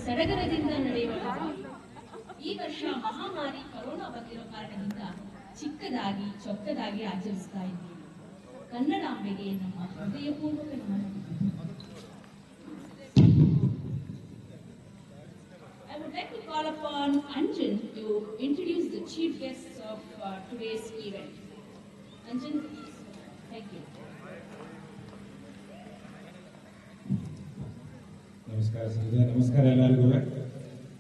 ಸಡಗರದಿಂದ ನಡೆಯುವ ಈ ವರ್ಷ ಮಹಾಮಾರಿ ಕೊರೋನಾ ಬಂದಿರೋ ಕಾರಣದಿಂದ ಚಿಕ್ಕದಾಗಿ ಚೊಕ್ಕದಾಗಿ ಆಚರಿಸ್ತಾ ಇದ್ದೀವಿ. ಕನ್ನಡಾಂಬೆಗೆ ನಮ್ಮ ಹೃದಯಪೂರ್ವಕ ನಮನ. I would like to call upon Anjan to introduce the chief guests of today's event. Anjan, please. Thank you. ನಮಸ್ಕಾರ ಸಂಜಯ್, ನಮಸ್ಕಾರ ಎಲ್ಲರಿಗೂ.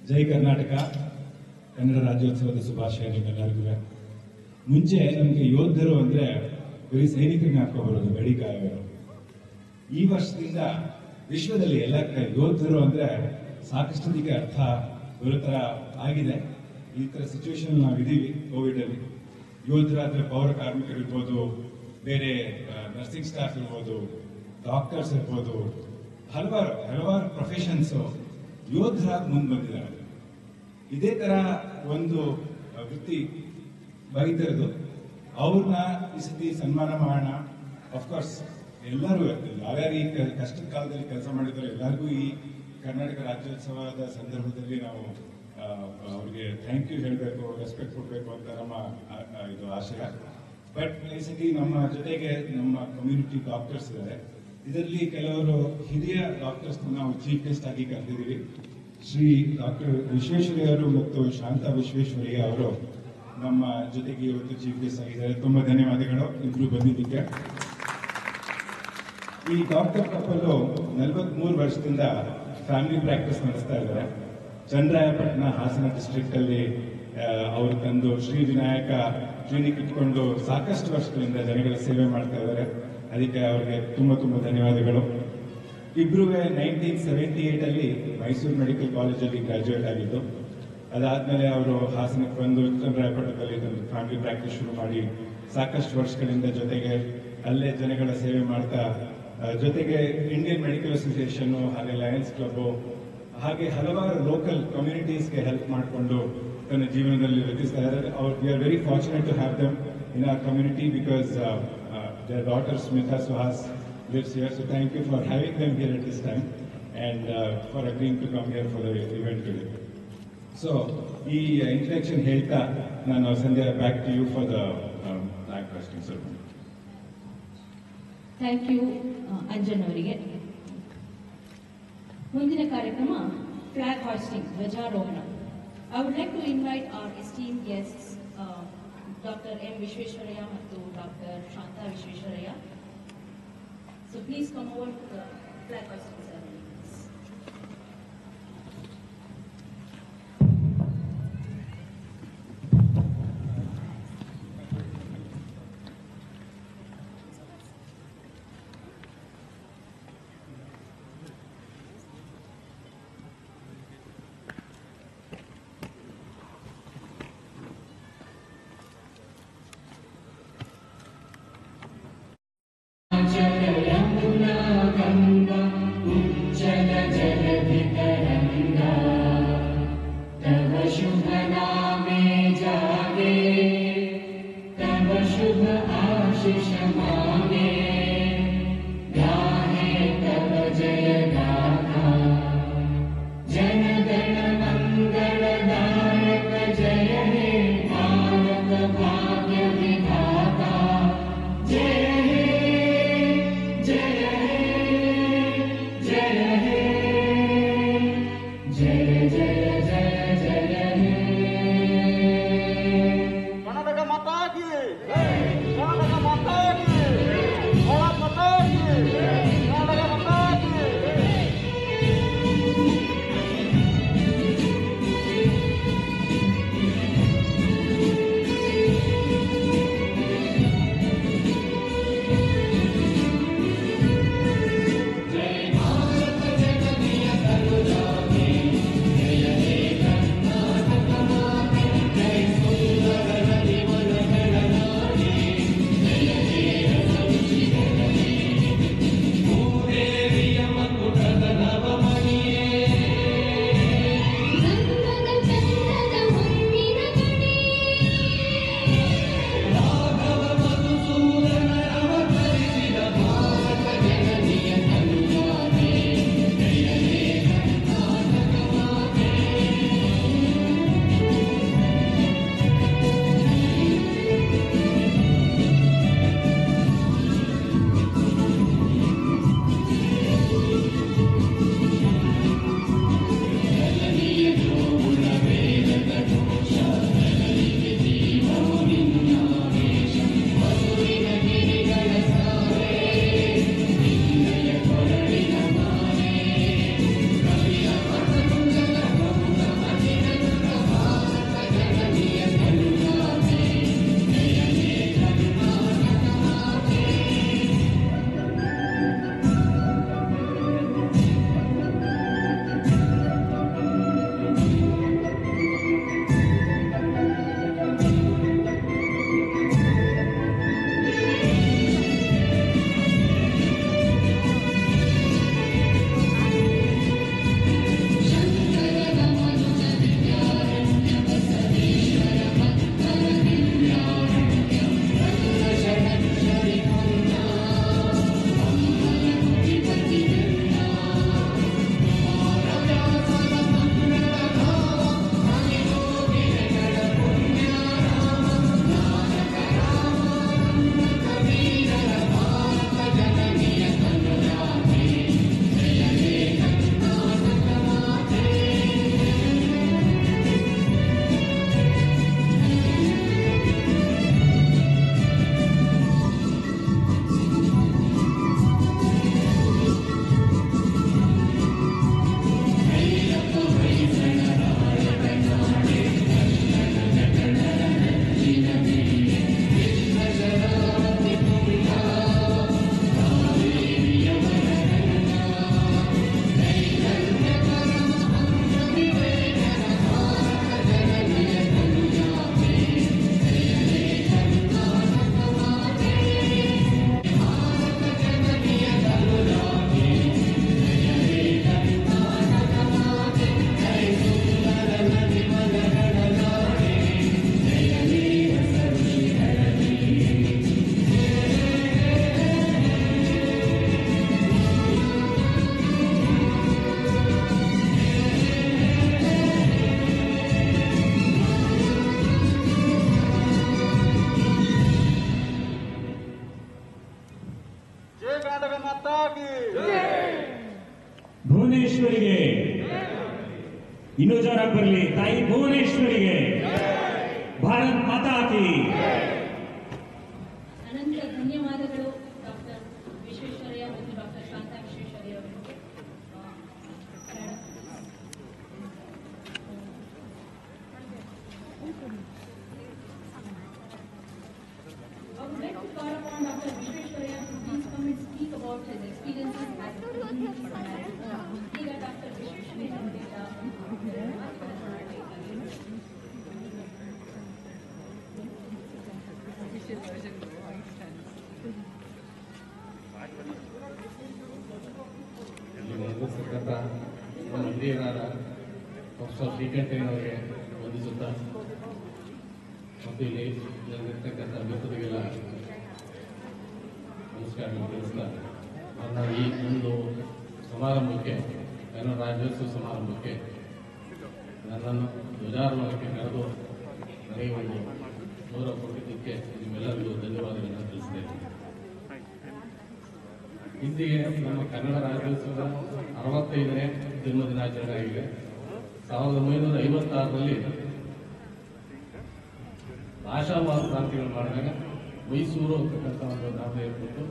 ಜೈ ಕರ್ನಾಟಕ, ಕನ್ನಡ ರಾಜ್ಯೋತ್ಸವದ ಶುಭಾಶಯ ನಿಮ್ಮೆಲ್ಲರಿಗೂ. ಮುಂಚೆ ನಮಗೆ ಯೋಧರು ಅಂದ್ರೆ ಬರೀ ಸೈನಿಕರಿಗೆ ಹಾಕೋಬರೋದು, ಗಡಿಕಾಯವರು. ಈ ವರ್ಷದಿಂದ ವಿಶ್ವದಲ್ಲಿ ಎಲ್ಲ ಕಡೆ ಯೋಧರು ಅಂದ್ರೆ ಸಾಕಷ್ಟೊಂದಿಗೆ ಅರ್ಥ ಬರೋ ಥರ ಆಗಿದೆ. ಈ ಥರ ಸಿಚುವೇಶನ್ ನಾವಿದ್ದೀವಿ ಕೋವಿಡ್ ಅಲ್ಲಿ. ಯೋಧರಾದ್ರೆ ಪೌರ ಕಾರ್ಮಿಕರು ಇರ್ಬೋದು, ಬೇರೆ ನರ್ಸಿಂಗ್ ಸ್ಟಾಫ್ ಇರ್ಬೋದು, ಡಾಕ್ಟರ್ಸ್ ಇರ್ಬೋದು, ಹಲವಾರು ಪ್ರೊಫೆಷನ್ಸ್ ಯೋಧರಾಗಿ ಮುಂದೆ ಬಂದಿದ್ದಾರೆ. ಇದೇ ತರ ಒಂದು ವೃತ್ತಿ ಬೈತರದು. ಅವ್ರನ್ನ ಈ ಸತಿ ಸನ್ಮಾನ ಮಾಡೋಣ. ಅಫ್ಕೋರ್ಸ್ ಎಲ್ಲರೂ ಯಾರ್ಯಾರು ಈ ಕಷ್ಟದ ಕಾಲದಲ್ಲಿ ಕೆಲಸ ಮಾಡಿದ್ದಾರೆ ಎಲ್ಲರಿಗೂ ಈ ಕರ್ನಾಟಕ ರಾಜ್ಯೋತ್ಸವದ ಸಂದರ್ಭದಲ್ಲಿ ನಾವು ಅವ್ರಿಗೆ ಥ್ಯಾಂಕ್ ಯು ಹೇಳಬೇಕು, ರೆಸ್ಪೆಕ್ಟ್ ಕೊಡಬೇಕು ಅಂತ ನಮ್ಮ ಇದು ಆಶಯ. ಬಟ್ ಈ ಸತಿ ನಮ್ಮ ಜೊತೆಗೆ ನಮ್ಮ ಕಮ್ಯುನಿಟಿ ಡಾಕ್ಟರ್ಸ್ ಇದ್ದಾರೆ. ಇದರಲ್ಲಿ ಕೆಲವರು ಹಿರಿಯ ಡಾಕ್ಟರ್ಸ್ ನಾವು ಚೀಫ್ ಗೆಸ್ಟ್ ಆಗಿ ಕರೆದಿದ್ದೀವಿ. ಶ್ರೀ ಡಾಕ್ಟರ್ ವಿಶ್ವೇಶ್ವರಯ್ಯ ಅವರು ಮತ್ತು ಶಾಂತಾ ವಿಶ್ವೇಶ್ವರಯ್ಯ ಅವರು ನಮ್ಮ ಜೊತೆಗೆ ಇವತ್ತು ಚೀಫ್ ಗೆಸ್ಟ್ ಆಗಿದ್ದಾರೆ. ತುಂಬಾ ಧನ್ಯವಾದಗಳು ಇಬ್ರು ಬಂದಿದ್ದಕ್ಕೆ. ಈ ಡಾಕ್ಟರ್ ಕಪಲ್ 43 ವರ್ಷದಿಂದ ಫ್ಯಾಮಿಲಿ ಪ್ರಾಕ್ಟೀಸ್ ನಡೆಸ್ತಾ ಇದ್ದಾರೆ. ಚನ್ನರಾಯಪಟ್ಟಣ ಹಾಸನ ಡಿಸ್ಟ್ರಿಕ್ಟ್ ಅಲ್ಲಿ ಅವರು ತಂದು ಶ್ರೀ ವಿನಾಯಕ ಕ್ಲಿನಿಕ್ ಇಟ್ಕೊಂಡು ಸಾಕಷ್ಟು ವರ್ಷಗಳಿಂದ ಜನಗಳ ಸೇವೆ ಮಾಡ್ತಾ ಇದ್ದಾರೆ. ಅದಕ್ಕೆ ಅವರಿಗೆ ತುಂಬಾ ಧನ್ಯವಾದಗಳು. ಇಬ್ರು 1978 ಅಲ್ಲಿ ಮೈಸೂರು ಮೆಡಿಕಲ್ ಕಾಲೇಜಲ್ಲಿ ಗ್ರಾಜುಯೇಟ್ ಆಗಿದ್ದು. ಅದಾದ್ಮೇಲೆ ಅವರು ಹಾಸನಕ್ಕೆ ಬಂದು ಚನ್ನರಾಯಪಟ್ಟಣದಲ್ಲಿ ಫ್ಯಾಮಿಲಿ ಪ್ರಾಕ್ಟೀಸ್ ಶುರು ಮಾಡಿ ಸಾಕಷ್ಟು ವರ್ಷಗಳಿಂದ ಜೊತೆಗೆ ಅಲ್ಲೇ ಜನಗಳ ಸೇವೆ ಮಾಡ್ತಾ, ಜೊತೆಗೆ ಇಂಡಿಯನ್ ಮೆಡಿಕಲ್ ಅಸೋಸಿಯೇಷನ್ ಹಾಗೆ ಲಯನ್ಸ್ ಕ್ಲಬ್ ಹಾಗೆ ಹಲವಾರು ಲೋಕಲ್ ಕಮ್ಯುನಿಟೀಸ್ಗೆ ಹೆಲ್ಪ್ ಮಾಡಿಕೊಂಡು ತನ್ನ ಜೀವನದಲ್ಲಿ ವ್ಯತಿಸ್ತಾ ಇದ್ದಾರೆ. We are very fortunate to have them in our community because their daughter Smitha Suhas lives here. So thank you for having them here at this time and for agreeing to come here for the event today. So, ಈ introduction ಹೇಳ್ತಾ ನಾನು Sandhya back to you for the flag hoisting ceremony. Thank you Anjan ಅವರಿಗೆ. ಮುಂದಿನ ಕಾರ್ಯಕ್ರಮ flag hoisting, ಧ್ವಜಾರೋಹಣ. I would like to invite our esteemed guests Dr. M. Vishweswaraya ಮತ್ತು Dr. Shanta Vishweswaraya. So please come over to the flag hoisting ceremony. ಭುವನೇಶ್ವರಿಗೆ ಇನ್ನೂ ಜೋರಾಗಿ ಬರಲಿ. ತಾಯಿ ಭುವನೇಶ್ವರಿಗೆ ಭಾರತ್ ಮಾತಾ ಕಿ. ಅನಂತ ಧನ್ಯವಾದಗಳು ಡಾಕ್ಟರ್ ವಿಶ್ವೇಶ್ವರಯ್ಯ ಮತ್ತು ಡಾಕ್ಟರ್ ಶಾಂತಾ ವಿಶ್ವೇಶ್ವರಯ್ಯ ಅವರಿಗೆ. I would like to call upon Dr. Vishweshwaraya to please come and speak about his experiences as a community manager. ಈಗ doctor Visvesvaraya ಅವರಿಂದ ನಿರ್ಮಿಸತಕ್ಕಂಥ ನಮ್ಮ ಹಿರಿಯರಾದ ಪ್ರೊಫೆಸರ್ ಶ್ರೀಕಂಠಯ್ಯನವರಿಗೆ ವಂದಿಸುತ್ತಾ ಮತ್ತು ಇಲ್ಲಿ ನೆರೆದಿರ್ತಕ್ಕಂಥ ಮಿತ್ರರಿಗೆಲ್ಲ ನಮಸ್ಕಾರಗಳು ತಿಳಿಸ್ತಾ ನನ್ನ ಈ ಒಂದು ಸಮಾರಂಭಕ್ಕೆ ಕನ್ನಡ ರಾಜ್ಯೋತ್ಸವ ಸಮಾರಂಭಕ್ಕೆ ನನ್ನನ್ನು ಧ್ವಜಾರೋಹಣಕ್ಕೆ ಕರೆದು ನನಗೆ ಒಂದು ಗೌರವ ಕೊಟ್ಟಿದ್ದಕ್ಕೆ ನಿಮ್ಮೆಲ್ಲರಿಗೂ ಧನ್ಯವಾದಗಳನ್ನು ತಿಳಿಸಿದ್ದೇನೆ. ಇಂದಿಗೆ ನಮ್ಮ ಕನ್ನಡ ರಾಜ್ಯೋತ್ಸವದ 65ನೇ ಜನ್ಮದಿನಾಚರಣೆ ಆಗಿದೆ. 1956ರಲ್ಲಿ ಭಾಷಾವಾದ ಕ್ರಾಂತಿಗಳು ಮಾಡಿದಾಗ ಮೈಸೂರು ಅಂತಕ್ಕಂಥ ಒಂದು ನಾಮ ಇಟ್ಬಿಟ್ಟು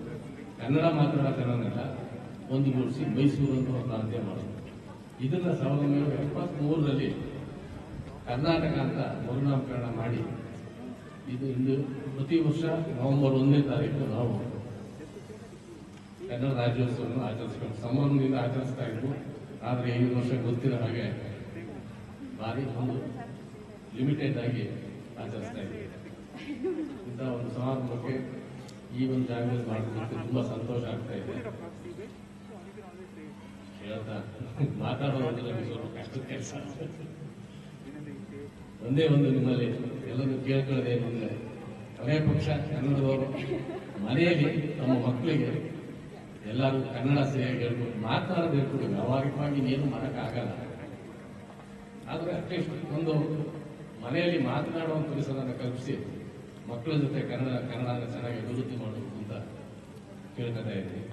ಕನ್ನಡ ಮಾತನಾಡೋ ಜನನೆಲ್ಲ ಒಂದುಗೂಡಿಸಿ ಮೈಸೂರು ಅಂತ ಒಂದು ಪ್ರಾಂತ್ಯ ಮಾಡೋದು. ಇದನ್ನ 1973ರಲ್ಲಿ ಕರ್ನಾಟಕ ಅಂತ ಮರುನಾಮಕರಣ ಮಾಡಿ ಇದು ಇಂದು ಪ್ರತಿ ವರ್ಷ ನವೆಂಬರ್ 1ನೇ ತಾರೀಕು ನಾವು ಕನ್ನಡ ರಾಜ್ಯೋತ್ಸವವನ್ನು ಆಚರಿಸ್ಕೊಂಡು ಸಂಭ್ರಮದಿಂದ ಆಚರಿಸ್ತಾ ಇದ್ವು. ಆದರೆ ಈ ವರ್ಷ ಗೊತ್ತಿರೋ ಹಾಗೆ ಭಾರಿ ಒಂದು ಲಿಮಿಟೆಡ್ ಆಗಿ ಆಚರಿಸ್ತಾ ಇದ್ದೀವಿ. ಇಂಥ ಒಂದು ಸಮಾರಂಭಕ್ಕೆ ಈ ಒಂದು ಜಾಗದಲ್ಲಿ ಮಾಡೋದಕ್ಕೆ ತುಂಬಾ ಸಂತೋಷ ಆಗ್ತಾ ಇದೆ. ಹೇಳ್ತಾ ಮಾತಾಡೋದ್ರಲ್ಲಿ ಸ್ವಲ್ಪ ಕಷ್ಟದ ಕೆಲಸ. ಒಂದೇ ಒಂದು ನಿಮ್ಮಲ್ಲಿ ಎಲ್ಲರೂ ಕೇಳ್ಕೊಳ್ಳೋದೇ ಏನಂದ್ರೆ, ಕೊನೆ ಪಕ್ಷ ಕನ್ನಡದವರು ಮನೆಯಲ್ಲಿ ತಮ್ಮ ಮಕ್ಕಳಿಗೆ ಎಲ್ಲರೂ ಕನ್ನಡ ಸರಿಯಾಗಿ ಹೇಳ್ಕೊಂಡು ಮಾತನಾಡೋದು ಹೇಳ್ಕೊಡಿ. ವ್ಯಾವಹಾರಿಕವಾಗಿ ಏನು ಮಾಡೋಕ್ಕಾಗಲ್ಲ, ಆದರೆ ಅಟ್ಲೀಸ್ಟ್ ಒಂದು ಮನೆಯಲ್ಲಿ ಮಾತನಾಡುವ ಪರಿಸರವನ್ನು ಕಲ್ಪಿಸಿ ಮಕ್ಕಳ ಜೊತೆ ಕನ್ನಡನ ಚೆನ್ನಾಗಿ ಅಭಿವೃದ್ಧಿ ಮಾಡಬೇಕು ಅಂತ ಕೇಳ್ಕೊತಾ ಇದ್ದೀನಿ.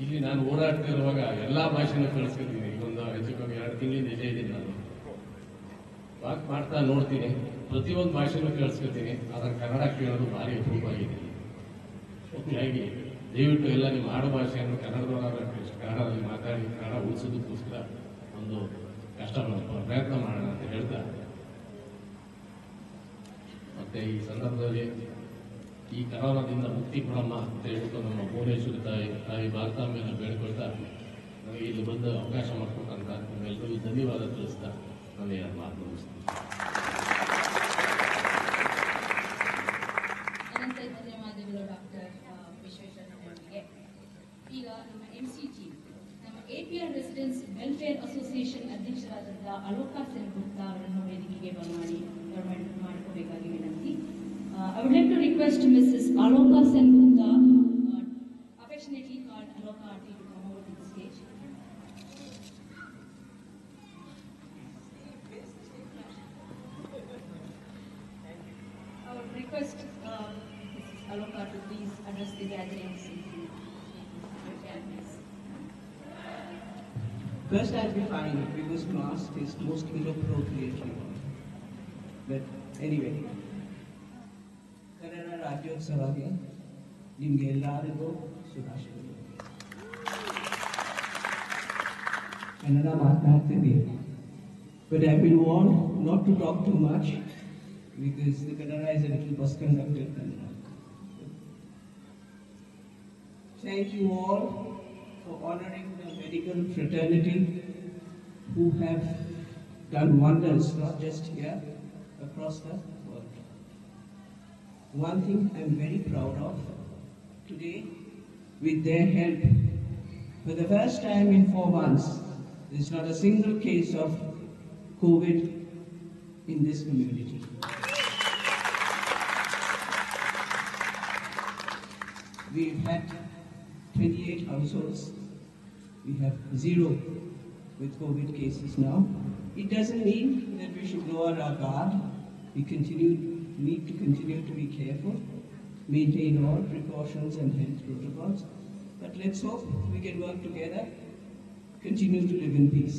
ಇಲ್ಲಿ ನಾನು ಓಡಾಡ್ತಿರುವಾಗ ಎಲ್ಲಾ ಭಾಷೆನೂ ಕಳಿಸ್ಕೊತೀನಿ. ಒಂದು ಹೆಚ್ಚು ಕಮ್ಮಿ 2 ತಿಂಗಳಿಂದ ಇಲ್ಲೇ ಇದ್ದೀನಿ. ನಾನು ವಾಕ್ ಮಾಡ್ತಾ ನೋಡ್ತೀನಿ, ಪ್ರತಿಯೊಂದು ಭಾಷೆನೂ ಕೇಳಿಸ್ಕೊತೀನಿ. ಆದರೆ ಕನ್ನಡ ಕೇಳೋದು ಭಾರಿ ಅಪರೂಪ ಆಗಿದೆ. ಹೀಗಾಗಿ ದಯವಿಟ್ಟು ಎಲ್ಲ ನಿಮ್ಮ ಆಡು ಭಾಷೆಯನ್ನು ಕನ್ನಡದಲ್ಲಿ ಮಾತಾಡಿ ಕನ್ನಡ ಉಳಿಸೋದಕ್ಕೋಸ್ಕರ ಒಂದು ಪ್ರಯತ್ನ ಮಾಡೋಣ ಅಂತ ಹೇಳ್ತಾ, ಮತ್ತೆ ಈ ಸಂದರ್ಭದಲ್ಲಿ ಈ ಕರೋನಾದಿಂದ ಮುಕ್ತಿ ಕೊಡಮ್ಮ ಅಂತ ಹೇಳ್ಕೊಂಡು ನಮ್ಮ ಭುವನೇಶ್ವರಿ ತಾಯಿ ಭಾರತಾಂಬೆಯನ್ನು ಬೇಡ್ಕೊಳ್ತಾ, ನನಗೆ ಇಲ್ಲಿ ಬಂದು ಅವಕಾಶ ಮಾಡಿಕೊಟ್ಟಂತ ನಿಮ್ಮೆಲ್ಲರಿಗೂ ಧನ್ಯವಾದ ತಿಳಿಸ್ತಾ ನಾನು ಎರಡು ಮಾತು ಮುಗಿಸ್ತೀನಿ. ಅನಂತ ಧನ್ಯವಾದಗಳು ಡಾಕ್ಟರ್ ವಿಶ್ವೇಶ್ವರಯ್ಯ ಅವರಿಗೆ. ಈಗ ನಮ್ಮ MCG ನಮ್ಮ APR ರೆಸಿಡೆನ್ಸ್ ವೆಲ್ಫೇರ್ ಅಸೋಸಿಯೇಷನ್ ಅಧ್ಯಕ್ಷರಾದಂಥ ಅಲೋಕಾ ಸೆನ್ಗುಪ್ತಾ ಅವರನ್ನು ವೇದಿಕೆಗೆ ಮಾಡಿಕೋಬೇಕಾಗಿ ವಿನಂತಿ. I would like to request Mrs. Aloka Sengupta, affectionately called Aloka Aunty, to come over to the stage. I would request Mrs. Aloka to please address the gathering. First, I'll be fine because mask is most inappropriately worn. But anyway, Kannada ರಾಜ್ಯೋತ್ಸವಕ್ಕೆ ನಿಮಗೆ ಎಲ್ಲರಿಗೂ ಶುಭಾಶಯಗಳು. Kannada ಮಾತನಾಡ್ತಿದ್ದೀನಿ. But I've been warned not to talk too much because the Kannada is a little bus conducted Kannada. Thank you all for honoring the medical fraternity who have done wonders, not just here, across the world. One thing I'm very proud of today, with their help, for the first time in 4 months, there's not a single case of COVID in this community. We've had 28 households. We have 0 with COVID cases now. It doesn't mean that we should lower our guard. We need to continue to be careful, maintain all precautions and health protocols. But let's hope we can work together, continue to live in peace.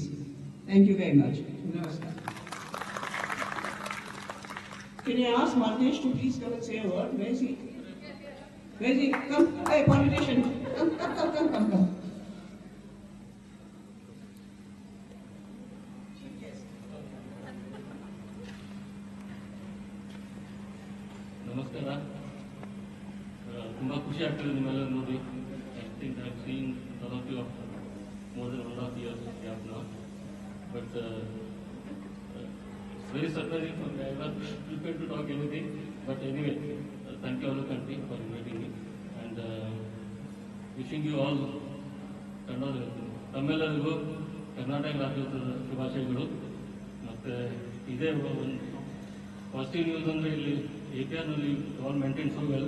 Thank you very much. Namaskar. Can I ask Martesh to please come and say a word? Where is he? Where is he? Come. Hey, politician. Come. ನಮಸ್ಕಾರ. ತುಂಬ ಖುಷಿ ಆಗ್ತದೆ ನಿಮ್ಮೆಲ್ಲ ನೋಡಿ. I think I have seen all of you more than 1.5 years gap now. But it's very surprising for me. I was prepared to talk anything. But anyway, thank you all country for inviting me. And wishing you all ತಮ್ಮೆಲ್ಲರಿಗೂ ಕರ್ನಾಟಕ ರಾಜ್ಯೋತ್ಸವದ ಶುಭಾಶಯಗಳು. ಮತ್ತು ಇದೇ ಒಂದು positive news ಅಂದರೆ ಇಲ್ಲಿ APRನಲ್ಲಿ all maintained so well.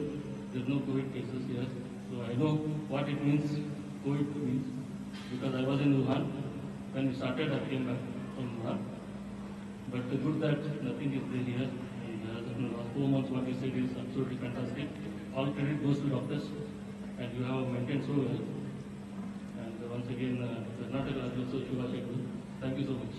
There is no COVID cases here. So I know what it means, COVID means, because I was in Wuhan. When we started, I came back from Wuhan. But good that nothing is there here. And in the last 4 months, what you said is absolutely fantastic. All credit goes to doctors, and you have maintained so well. And once again, Karnataka Rajyotsava Shubhashayagulu. Thank you so much.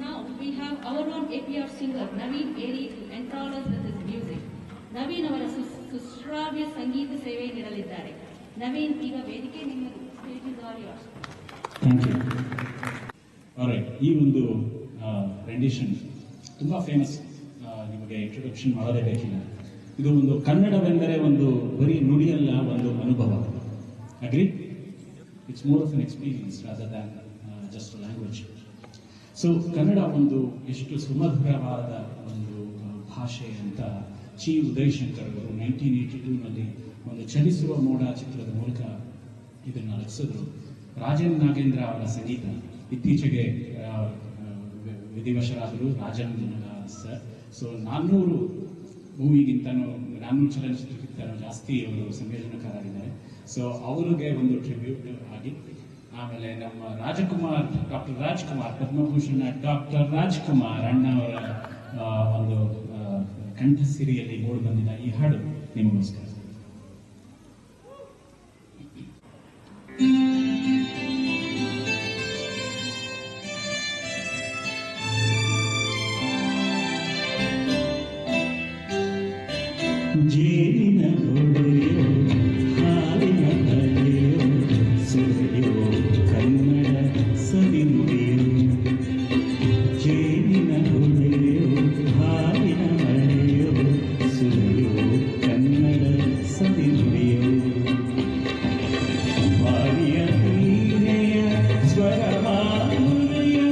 Now we have our own APR singer Naveen Eri to enthrall us with his music. Naveen ಅವರ ಸುಶ್ರಾವ್ಯ ಸಂಗೀತ ಸೇವೆ ನೀಡಲಿದ್ದಾರೆ. ನವೀನ್, ಈಗ ವೇದಿಕೆ ನಿಮ್ಮದು. Stage is all yours. Thank you. Alright, ಈ ಒಂದು rendition ತುಂಬ famous. ನಿಮಗೆ ಇಂಟ್ರೊಡಕ್ಷನ್ ಮಾಡೋದೇ ಬೇಕಿಲ್ಲ. ಇದು ಒಂದು ಕನ್ನಡವೆಂದರೆ ಒಂದು ಬರೀ ನುಡಿಯಲ್ಲ, ಒಂದು ಅನುಭವ. Agri? It's more of N experience rather than just language. So Kannada ಒಂದು ಎಷ್ಟು ಸುಮಧುರವಾದ ಒಂದು ಭಾಷೆ ಅಂತ ಚಿ ಉದಯಶಂಕರ್ ಅವರು 1982ನಲ್ಲಿ ಒಂದು ಚಲಿಸುವ ಮೋಡ ಚಿತ್ರದ ಮೂಲಕ ಇದನ್ನು ರಚಿಸಿದ್ರು. ರಾಜನ್ ನಾಗೇಂದ್ರ ಅವರ ಸಂಗೀತ. ಇತ್ತೀಚೆಗೆ ವಿಧಿವಶರಾದರು ರಾಜನ್ ಸರ್. ಸೊ 400 ಮೂವಿಗಿಂತನೂ 400 ಚಲನಚಿತ್ರಕ್ಕಿಂತನೂ ಜಾಸ್ತಿ ಅವರು ಸಂಯೋಜನಕಾರರಾಗಿದ್ದಾರೆ. ಸೊ ಅವರಿಗೆ ಒಂದು ಟ್ರಿಬ್ಯೂಟ್ ಆಗಿ, ಆಮೇಲೆ ನಮ್ಮ ರಾಜಕುಮಾರ್, ಡಾಕ್ಟರ್ ರಾಜ್ಕುಮಾರ್, ಪದ್ಮಭೂಷಣ ಡಾಕ್ಟರ್ ರಾಜ್ಕುಮಾರ್ ಅಣ್ಣವರ ಒಂದು ಕಂಠಸಿರಿಯಲ್ಲಿ ಮೂಡಿ ಬಂದಿದ್ದ ಈ ಹಾಡು ನಿಮಗೋಸ್ಕರ. ಜೇನಿನ ಹೊಳೆಯೋ ಹಾಲಿನ ಹಳೆಯೋ ಸುರೆಯೋ ಕನ್ನಡ ಸವಿನುಡಿಯೋ, ಜೇನಿನ ಹೊಳೆಯೋ ಹಾಲಿನ ಹಳೆಯೋ ಸುರೆಯೋ ಕನ್ನಡ ಸವಿನುಡಿಯೋ, ಬಾವಿಯ ವೀಣೆಯ ಸ್ವರ ಮಾಧುರ್ಯೋ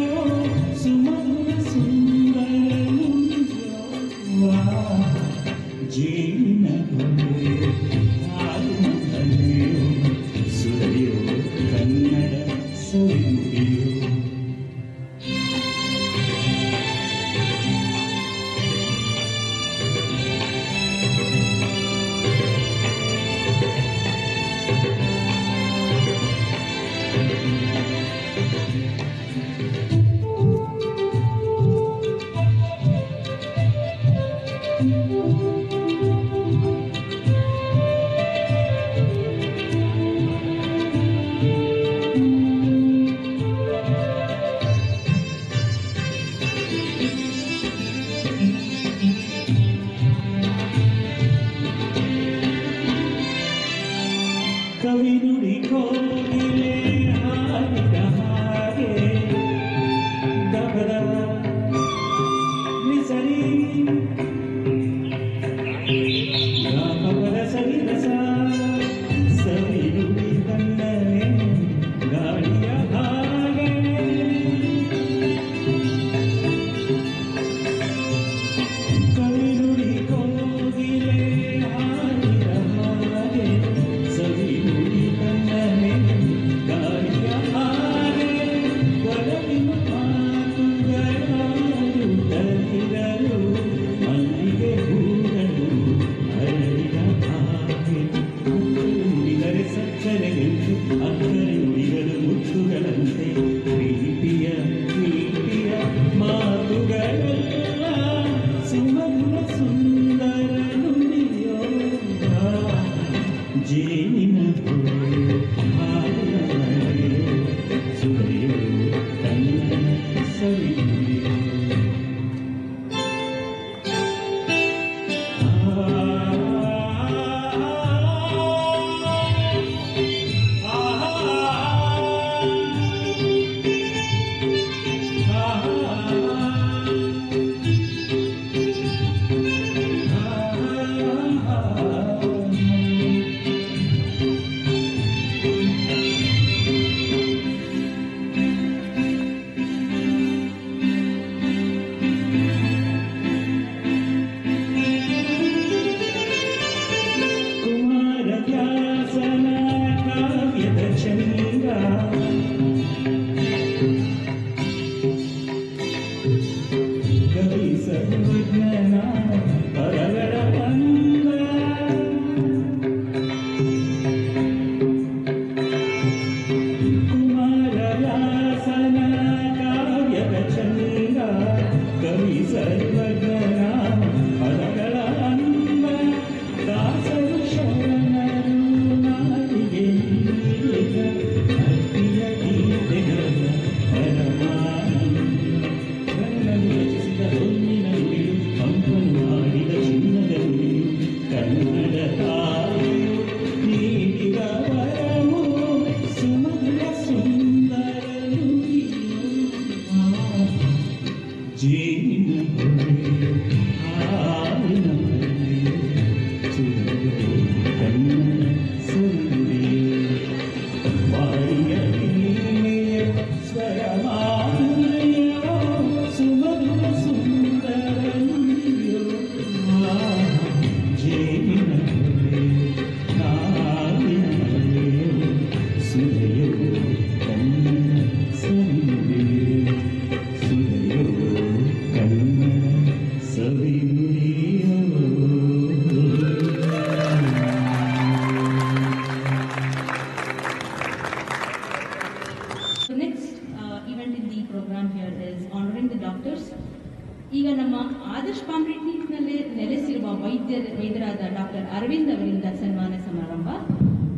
ಸುಮಧುರ ಸುಂದರ ನುಡಿಯೋ, ಜೇನಿನ ಹೊಳೆಯೋ ಹಾಲಿನ ಹಳೆಯೋ ಸುರೆಯೋ ಕನ್ನಡ ಸವಿನುಡಿಯೋ. ಕವಿ ನುಡಿ ಕೋಗಿಲೆ ಹಾಡಿದ ಹಾಗೆ ದಬದ ನಿಸರಿ ಗಾಮವರ ಸರಿರಸ ಸವಿ ನುಡಿ ಕಣ್ಣನೆ ಗಾಳಿಯ ಹಾಗೆ, ಕವಿ ನುಡಿ ಕೋಗಿಲೆ ಹಾಡಿದ ಹಾಗೆ ಸವಿ ನುಡಿ ಕಣ್ಣನೆ ಗಾಳಿಯ ಹಾಗೆ, ಒಲವಿನ ಮಾತುಗಳಾಡು ತರಿರಲು ಮಲ್ಲಿಗೆ ಹೂಗಳು ಅರಳಿದ ಹಾಗೆ, ನುಡಿದರೆ ಸಕ್ಕರೆ ನಿಂತು ಅಕ್ಕರೆ ನುಡಿಗಳು ಮುತ್ತುಗಳಂತೆ, ಪ್ರೀತಿಯ ಮಾತುಗಳೆಲ್ಲ ಸುಮಧುರ ಸುಂದರ ನುಡಿಯೋ, ಜೇನಿನ ಹೊಳೆಯೋ ಹಾಲಿನ ಹಳೆಯೋ ಸುರೆಯೋ ಕನ್ನಡ ಸವಿನುಡಿಯೋ. ಕುಮಾರವ್ಯಾಸನ ಕಾವ್ಯದ ಚಂದ್ರ, ಕವಿ ಸರ್ವಜ್ಞನ ಪರಗಳ ಅಂಗ, ಕುಮಾರವ್ಯಾಸನ ಕಾವ್ಯದ ಚಂದ್ರ, ಕವಿ ಸರ್ವಜ್ಞನ ಪರಗಳ ಅಂಗ, ದಾಸರು ಶರಣರು ನಾಡಿಗೆ ನೀಡಿದ ಭಕ್ತಿಯ ಗೀತೆಗಳ ಪರಮಾನಂದ, ಕನ್ನಡನು ರಚಿಸಿದ ಹೊನ್ನಿನ ನುಡಿಯು ಕಂಪನು ಮಾಡಿದ ಚಿನ್ನದ ನುಡಿಯು, ಕನ್ನಡ ತಾಯಿಯು ನೀಡಿದ ವರವು ಸುಮಧುರ ಸುಂದರ ನುಡಿಯು, ಜೇನಿನ ಹೊಳೆಯೋ ಹಾಲಿನ ಹಳೆಯೋ ಸುರೆಯೋ ಕನ್ನಡ ಸವಿನುಡಿಯೋ, ಬಾಳಿಯ ವೀಣೆಯ ಸ್ವರ ಮಾಧುರ್ಯೋ ಸುಮಧುರ ಸುಂದರ ನುಡಿಯೋ, ಜೇನಿನ ಹೊಳೆಯೋ ಹಾಲಿನ ಹಳೆಯೋ ಸುರೆಯೋ ಕನ್ನಡ ಸವಿನುಡಿಯೋ. ಈಗ ನಮ್ಮ ಆದರ್ಶ್ ಪಾಲಿಟೆಕ್ನಿಕ್ನಲ್ಲೇ ನೆಲೆಸಿರುವ ವೈದ್ಯರಾದ ಡಾಕ್ಟರ್ ಅರವಿಂದ್ ಅವರಿಂದ ಸನ್ಮಾನ ಸಮಾರಂಭ.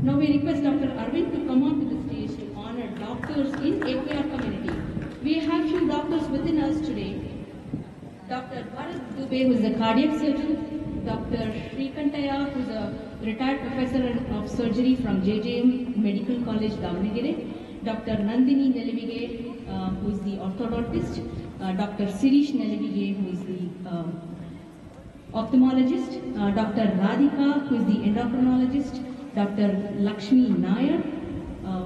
Now we request Dr. Arvind to come on to the stage to honor doctors in APR community. We have few doctors within us today. Dr. Bharat Dubey, who is a cardiac surgeon, Dr. Shrikantaya, who is a retired professor of surgery from JJM Medical College, Davanagere, Dr. Nandini Nelivige, who is the orthodontist, Dr. Sirish Nelivige, who is the ophthalmologist, Dr. Radhika, who is the endocrinologist, Dr. Lakshmi Nair,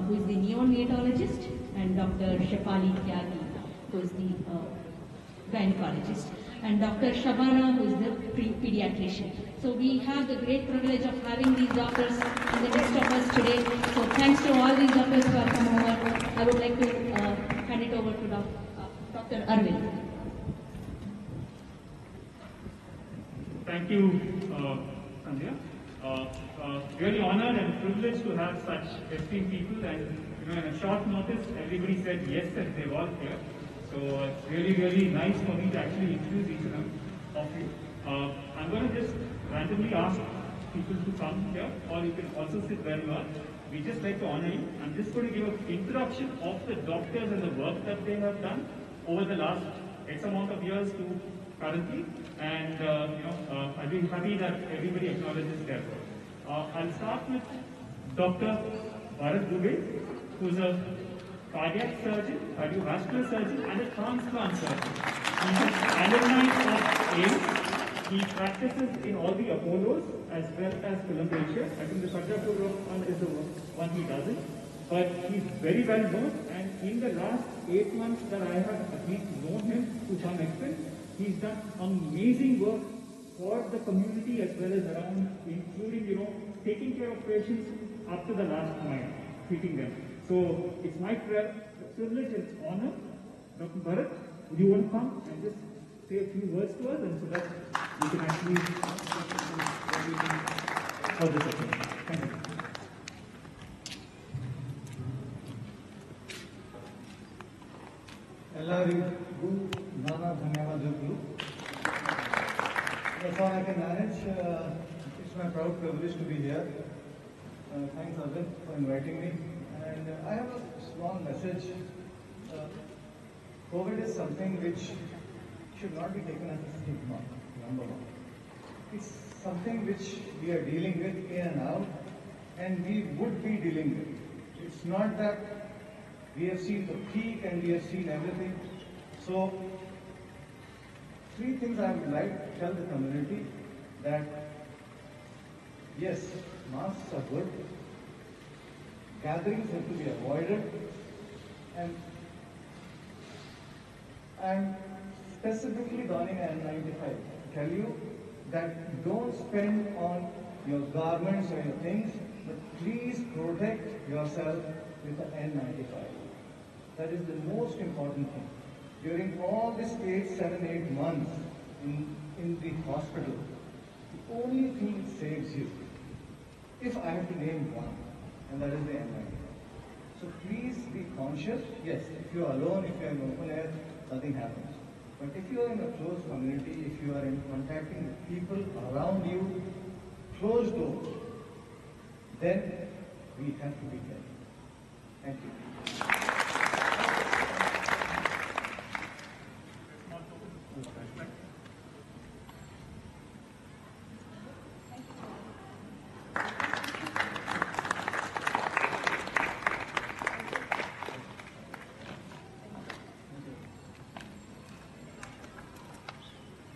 who is the neonatologist, and Dr. Shefali Tyagi, who is the gynecologist, and Dr. Shabana, who is the pediatrician. So we have the great privilege of having these doctors in the midst of us today. So thanks to all these doctors who have come over. I would like to hand it over to Dr. Arvind. Thank you, Sandhya. Really honored and privileged to have such esteemed people, and in a short notice, everybody said yes and they're all here. So it's really nice for me to actually introduce each of you. I'm going to just randomly ask people to come here, or you can also sit where you are. We just like to honor you. I'm just going to give an introduction of the doctors and the work that they have done over the last X amount of years to currently, and I'll be happy that everybody acknowledges their work. I'll start with Dr. Bharat Dubey, who's a cardiac surgeon, cardiovascular surgeon, and a transplant surgeon. He's an alumni of AIIMS. He practices in all the Apollos as well as Columbia. I think the Sarjapur one is the one he doesn't. But he's very well known, and in the last 8 months that I have at least known him to some extent, he's done amazing work for the community as well as around, including, taking care of patients up to the last mile, treating them. So it's my privilege and honor. Dr. Bharat, would you want to come and just say a few words to us, and so that we can actually for this occasion. Thank you. ಎಲ್ಲರಿಗೂ ನಾನಾ ಧನ್ಯವಾದಗಳು. That's all I can manage. It's my proud privilege to be here. Thanks, Arvind, for inviting me. And I have a small message. COVID is something which should not be taken as a stigma, number one. It's something which we are dealing with in and out, and we would be dealing with. It's not that we have seen the peak and we have seen everything. So, 3 things I would like to tell the community: that yes, masks are good, gatherings have to be avoided, and I'm specifically donning an N95 to tell you that don't spend on your garments or your things, but please protect yourself with the N95. That is the most important thing. During all these 7-8 months in the hospital, the only thing that saves you, if I have to name one, and that is the N95. So please be conscious. Yes, if you are alone, if you are in open air, nothing happens. But if you are in a closed community, if you are in contacting with people around you, closed doors, then we have to be careful. Thank you.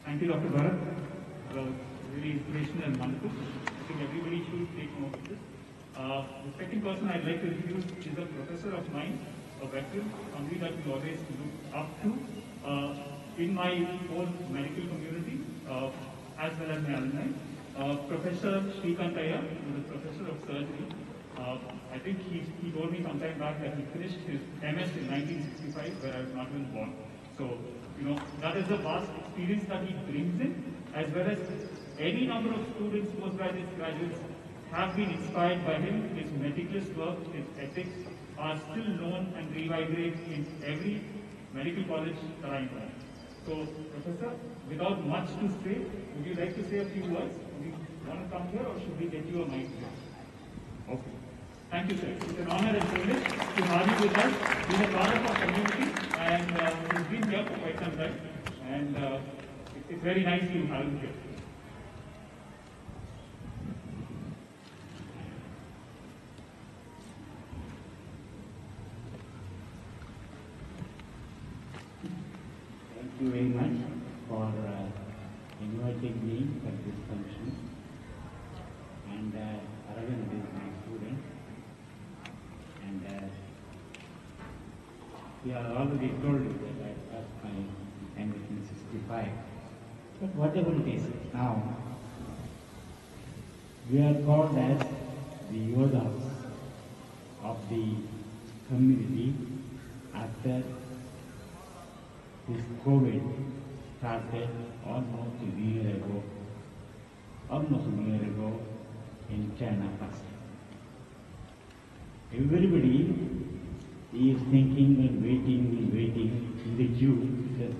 Thank you, Dr. Bharat. Really inspirational and wonderful. I think everybody should take note of this. The second person I'd like to introduce is a professor of mine, a veteran, somebody that we always look up to in my own medical community, as well as my alumni. Professor Shrikantaya, who is a professor of surgery. I think he told me some time back that he finished his MS in 1965, where I was not even born. So, that is the vast experience that he brings in, as well as any number of students, postgraduates, graduates, have been inspired by him. His meticulous work, his ethics are still known and reverberate in every medical college that I know. So, Professor, without much to say, would you like to say a few words? Do you want to come here or should we get you a mic here? Okay. Thank you, sir. It's an honor and privilege to have you with us. He's a part of our community and he's been here for quite some time. And it's very nice to have him here. Thank you very much for inviting me for this function. And Aravind is my student. And he has already told you that I passed my MA in 65. But whatever it is, now we are called as the Yodhas of the community after this COVID started almost a year ago in China first. Everybody is thinking and waiting in the queue, because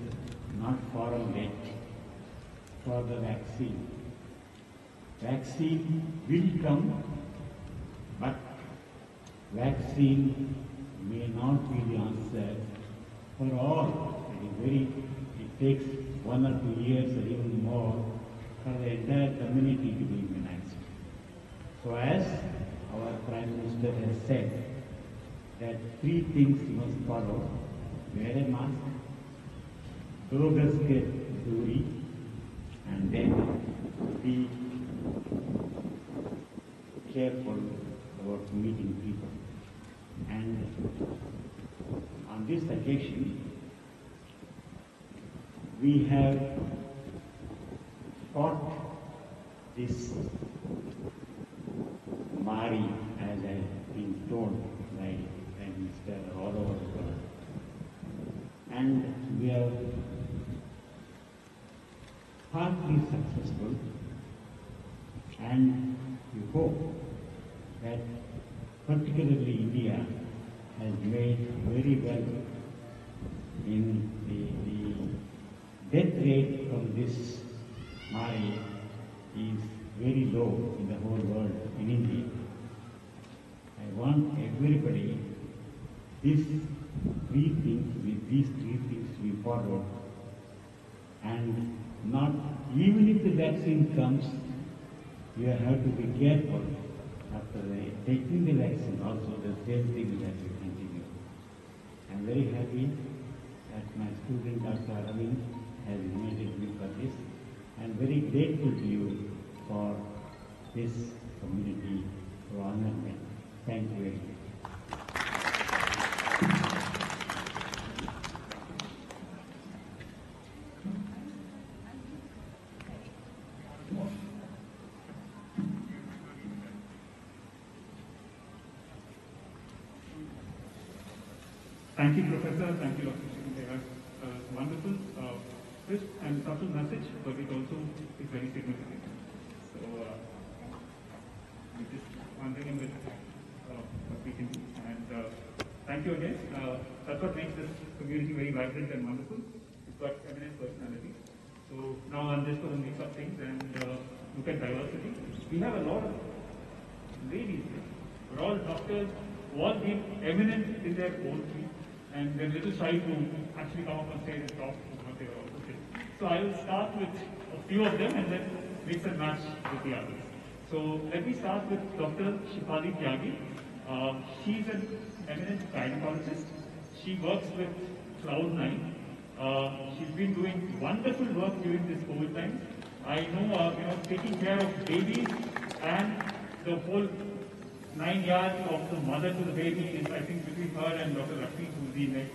not far away for the vaccine. Vaccine will come, but vaccine may not be the answer for all. It takes 1 or 2 years or even more for the entire community to be immunized. So as our Prime Minister has said, that 3 things must follow: wear a mask, 2 gaz ki दूरी, and then be careful about meeting people. And on this occasion, we have fought this Mari, as I have been told by Prime Minister, all over the world. And we are partly successful, and we hope that particularly India has made very well in the death rate from this Mari is very low in the whole world, in India. I want everybody, with these 3 things to be followed, and not, even if the vaccine comes, you have to be careful after taking the vaccine also, the same thing has to continue. I am very happy that my student Dr. Aravind has invited me for this. I am very grateful to you for this community to honor me. Thank you very much. Thank you, Professor. Thank you, Dr. Shikhan. Wonderful, crisp and subtle message, but it also is very significant. So, we're just wondering with what we can do. And thank you again. That's what makes this community very vibrant and wonderful. It's got eminent personalities. So now I'm just going to mix up things and look at diversity. We have a lot of ladies here. We're all doctors, who all been eminent in their own field, and they're a little shy to actually come up on stage and talk about what they are also saying. So I will start with a few of them and then mix and match with the others. So let me start with Dr. Shefali Tyagi. She's an eminent gynecologist. She works with Cloud9. She's been doing wonderful work during this COVID time. I know, taking care of babies and the whole 9 yards of the mother to the baby is, I think, between her and Dr. Lakshmi, who's the next,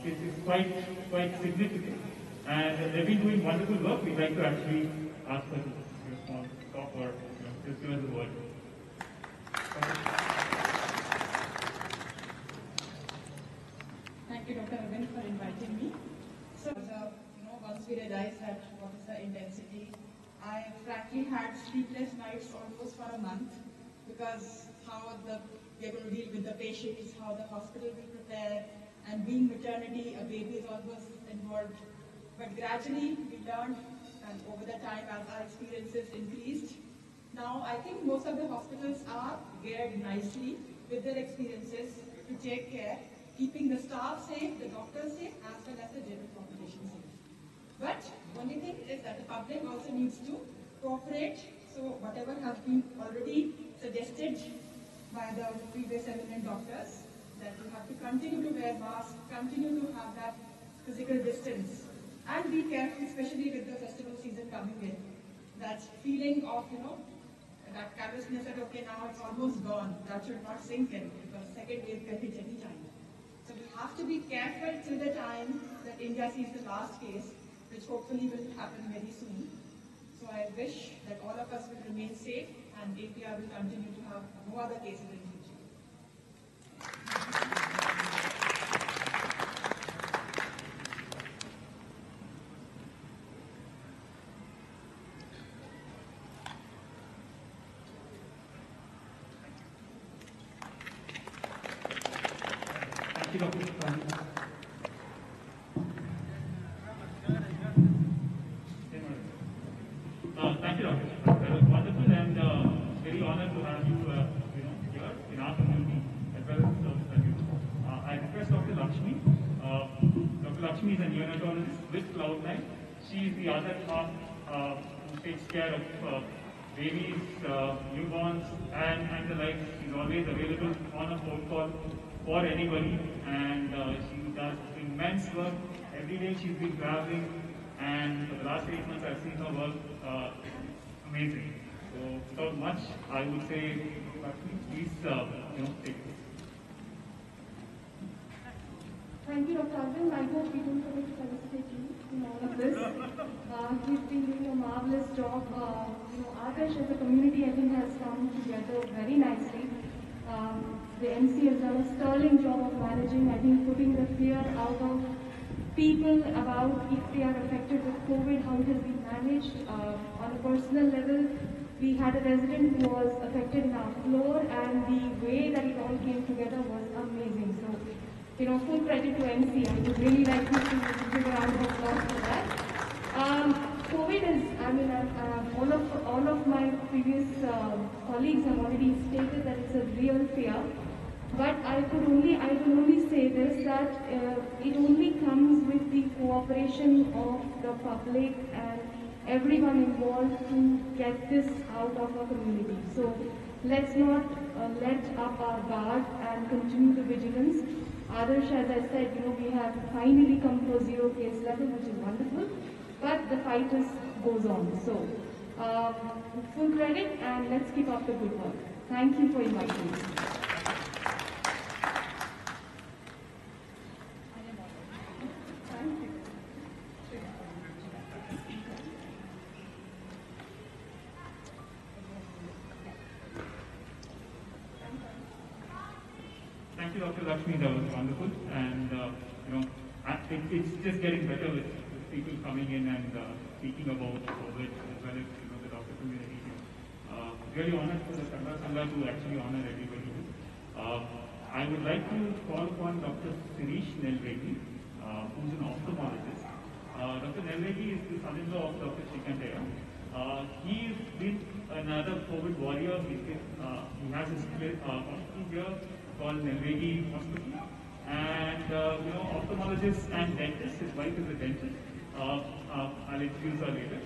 is quite significant. And they've been doing wonderful work. We'd like to actually ask her to respond, talk, or just give us a word. Thank you, Dr. Aravind, for inviting me. So, once we realized that what is the intensity, I frankly had sleepless nights almost for a month, because how they're going to deal with the patients, how the hospital will prepare, and being maternity, a baby is always involved But gradually we learned, and over the time as our experiences increased, now I think most of the hospitals are geared nicely with their experiences to take care, keeping the staff safe, the doctors safe, as well as the general population safe. But only thing is that the public also needs to cooperate. So whatever has been already suggested by the previous eminent doctors, that you have to continue to wear masks, continue to have that physical distance, and be careful, especially with the festival season coming in. That feeling of, that carelessness that, okay, now it's almost gone, that should not sink in, because second wave can hit any time. So we have to be careful till the time that India sees the last case, which hopefully will happen very soon. So I wish that all of us will remain safe and India will continue to have no other cases in future. Thank you, Dr. Thank you, Dr. That was wonderful, and very honored to have you, here in our community as well as the service that you do. I request Dr. Lakshmi. Dr. Lakshmi is a neonatologist with Cloud9. She is the other half who takes care of babies, newborns, and the like. She's always available on a phone call for anybody, and she does immense work. Every day she's been traveling, and for the last 8 months I've seen her work amazing. So without much, I would say, please, take this. Thank you, Dr. Arvind. I hope we don't forget to felicitate you in all of this. He's been doing a marvelous job. Adarsh as a community, I think, has come together very nicely. The MC has done a sterling job of managing, I think, putting the fear out of people about if they are affected with COVID, how it has been managed. On a personal level, we had a resident who was affected in our floor, and the way that it all came together was amazing. So, full credit to MC. I would really like you to give a round of applause for that. COVID is, all of my previous colleagues have already stated that it's a real fear. But I will only say this, that it only comes with the cooperation of the public and everyone involved to get this out of our community. So let's not let up our guard and continue the vigilance. Adarsh, as I said, we have finally come to a 0 case level, which is wonderful, but the fight goes on. So full credit, and let's keep up the good work. Thank you for inviting me. Thank you, Dr. Lakshmi. That was wonderful, and it's just getting better with people coming in and speaking about COVID as well as the doctor community. Really honored for the Kannada Sangha to actually honor everybody. I would like to call upon Dr. Sirish Nelvegi, who's an ophthalmologist. Dr. Nelvegi is the son-in-law of Dr. Shrikantaya. He's been another COVID warrior. He has his hospital here called Nelvegi Hospital, and ophthalmologists and dentists. His wife is a dentist. I'll introduce her later.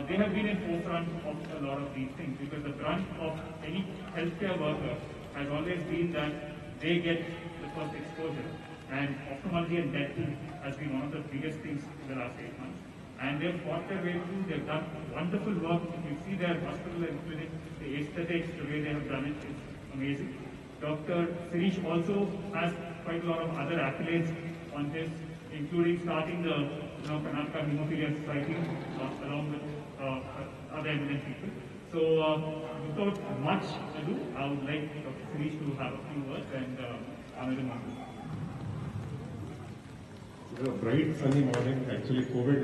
They have been in forefront of a lot of these things, because the brunt of any healthcare worker has always been that they get the first exposure, and ophthalmology and dental has been one of the biggest things in the last 8 months. And they've fought their way through. They've done wonderful work. If you see their hospital and clinic, the aesthetics, the way they have done it is amazing. Dr. Sirish also has quite a lot of other accolades on this, including starting the Karnataka Hemophilia Society along with other eminent people. So without much ado, I would like Dr. Sirish to have a few words and honor the moment. It's a bright sunny morning. Actually, COVID,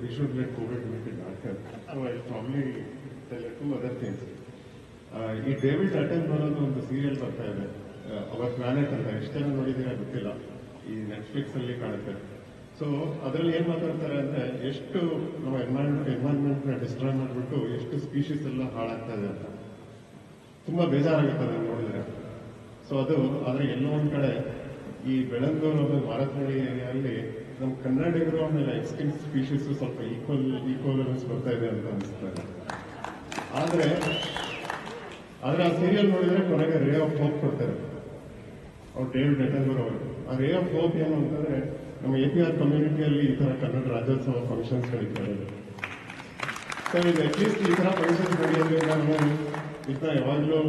we should let COVID make it darker. So I'll probably tell you 2 other things. ಈ David ಅಟೆನ್ಬರೋದು ಒಂದು serial ಬರ್ತಾ ಇದೆ, hour planet ಅಂತ. ಎಷ್ಟು ಜನ ನೋಡಿದ್ದೀರಾ ಗೊತ್ತಿಲ್ಲ, ಈ ನೆಟ್ಫ್ಲಿಕ್ಸ್ ಅಲ್ಲಿ ಕಾಣುತ್ತೆ. ಸೊ ಅದರಲ್ಲಿ ಏನು ಮಾತಾಡ್ತಾರೆ ಅಂದರೆ ಎಷ್ಟು ನಮ್ಮ ಎನ್ವೈರನ್ಮೆಂಟ್ನ ಡಿಸ್ಟ್ರಾಯ್ ಮಾಡಿಬಿಟ್ಟು ಎಷ್ಟು ಸ್ಪೀಷೀಸ್ ಎಲ್ಲ ಹಾಳಾಗ್ತಾ ಇದೆ ಅಂತ ತುಂಬ ಬೇಜಾರಾಗುತ್ತೆ ಅದನ್ನು ನೋಡಿದರೆ. ಸೊ ಅದು ಆದರೆ ಎಲ್ಲೋ ಒಂದು ಕಡೆ ಈ ಬೆಳಂದೂರು ಆಮೇಲೆ ಮಾರತ್ನಹಳ್ಳಿ ಏರಿಯಾದಲ್ಲಿ ನಮ್ಮ ಕನ್ನಡಿಗರು ಆಮೇಲೆ ಎಕ್ಸ್ಟಿಂಕ್ಟ್ ಸ್ಪೀಷೀಸ್ ಸ್ವಲ್ಪ ಈಕ್ವಲೆನ್ಸ್ ಬರ್ತಾ ಇದೆ ಅಂತ ಅನಿಸ್ತಾರೆ. ಆದರೆ ಆ ಸೀರಿಯಲ್ ನೋಡಿದರೆ ಕೊನೆಗೆ ರೇ ಆಫ್ ಹೋಪ್ ಕೊಡ್ತಾರೆ ಅವ್ರು ಡೇವಿಡ್ ಅಟೆನ್ಬರೋ ಅವರು. ಆ ರೇ ಆಫ್ ಹೋಪ್ ಏನು ಅಂತಂದ್ರೆ ನಮ್ಮ APR ಕಮ್ಯುನಿಟಿಯಲ್ಲಿ ಈ ಥರ ಕನ್ನಡ ರಾಜ್ಯೋತ್ಸವ ಫಂಕ್ಷನ್ಸ್ ನಡೀತಾರೆ. ಸೊ ಇದು ಅಟ್ಲೀಸ್ಟ್ ಈ ಥರ ಫಂಕ್ಷನ್ಸ್ ನಡೆಯೋದ್ರಿಂದ ನಾವು ಇದನ್ನ ಯಾವಾಗಲೂ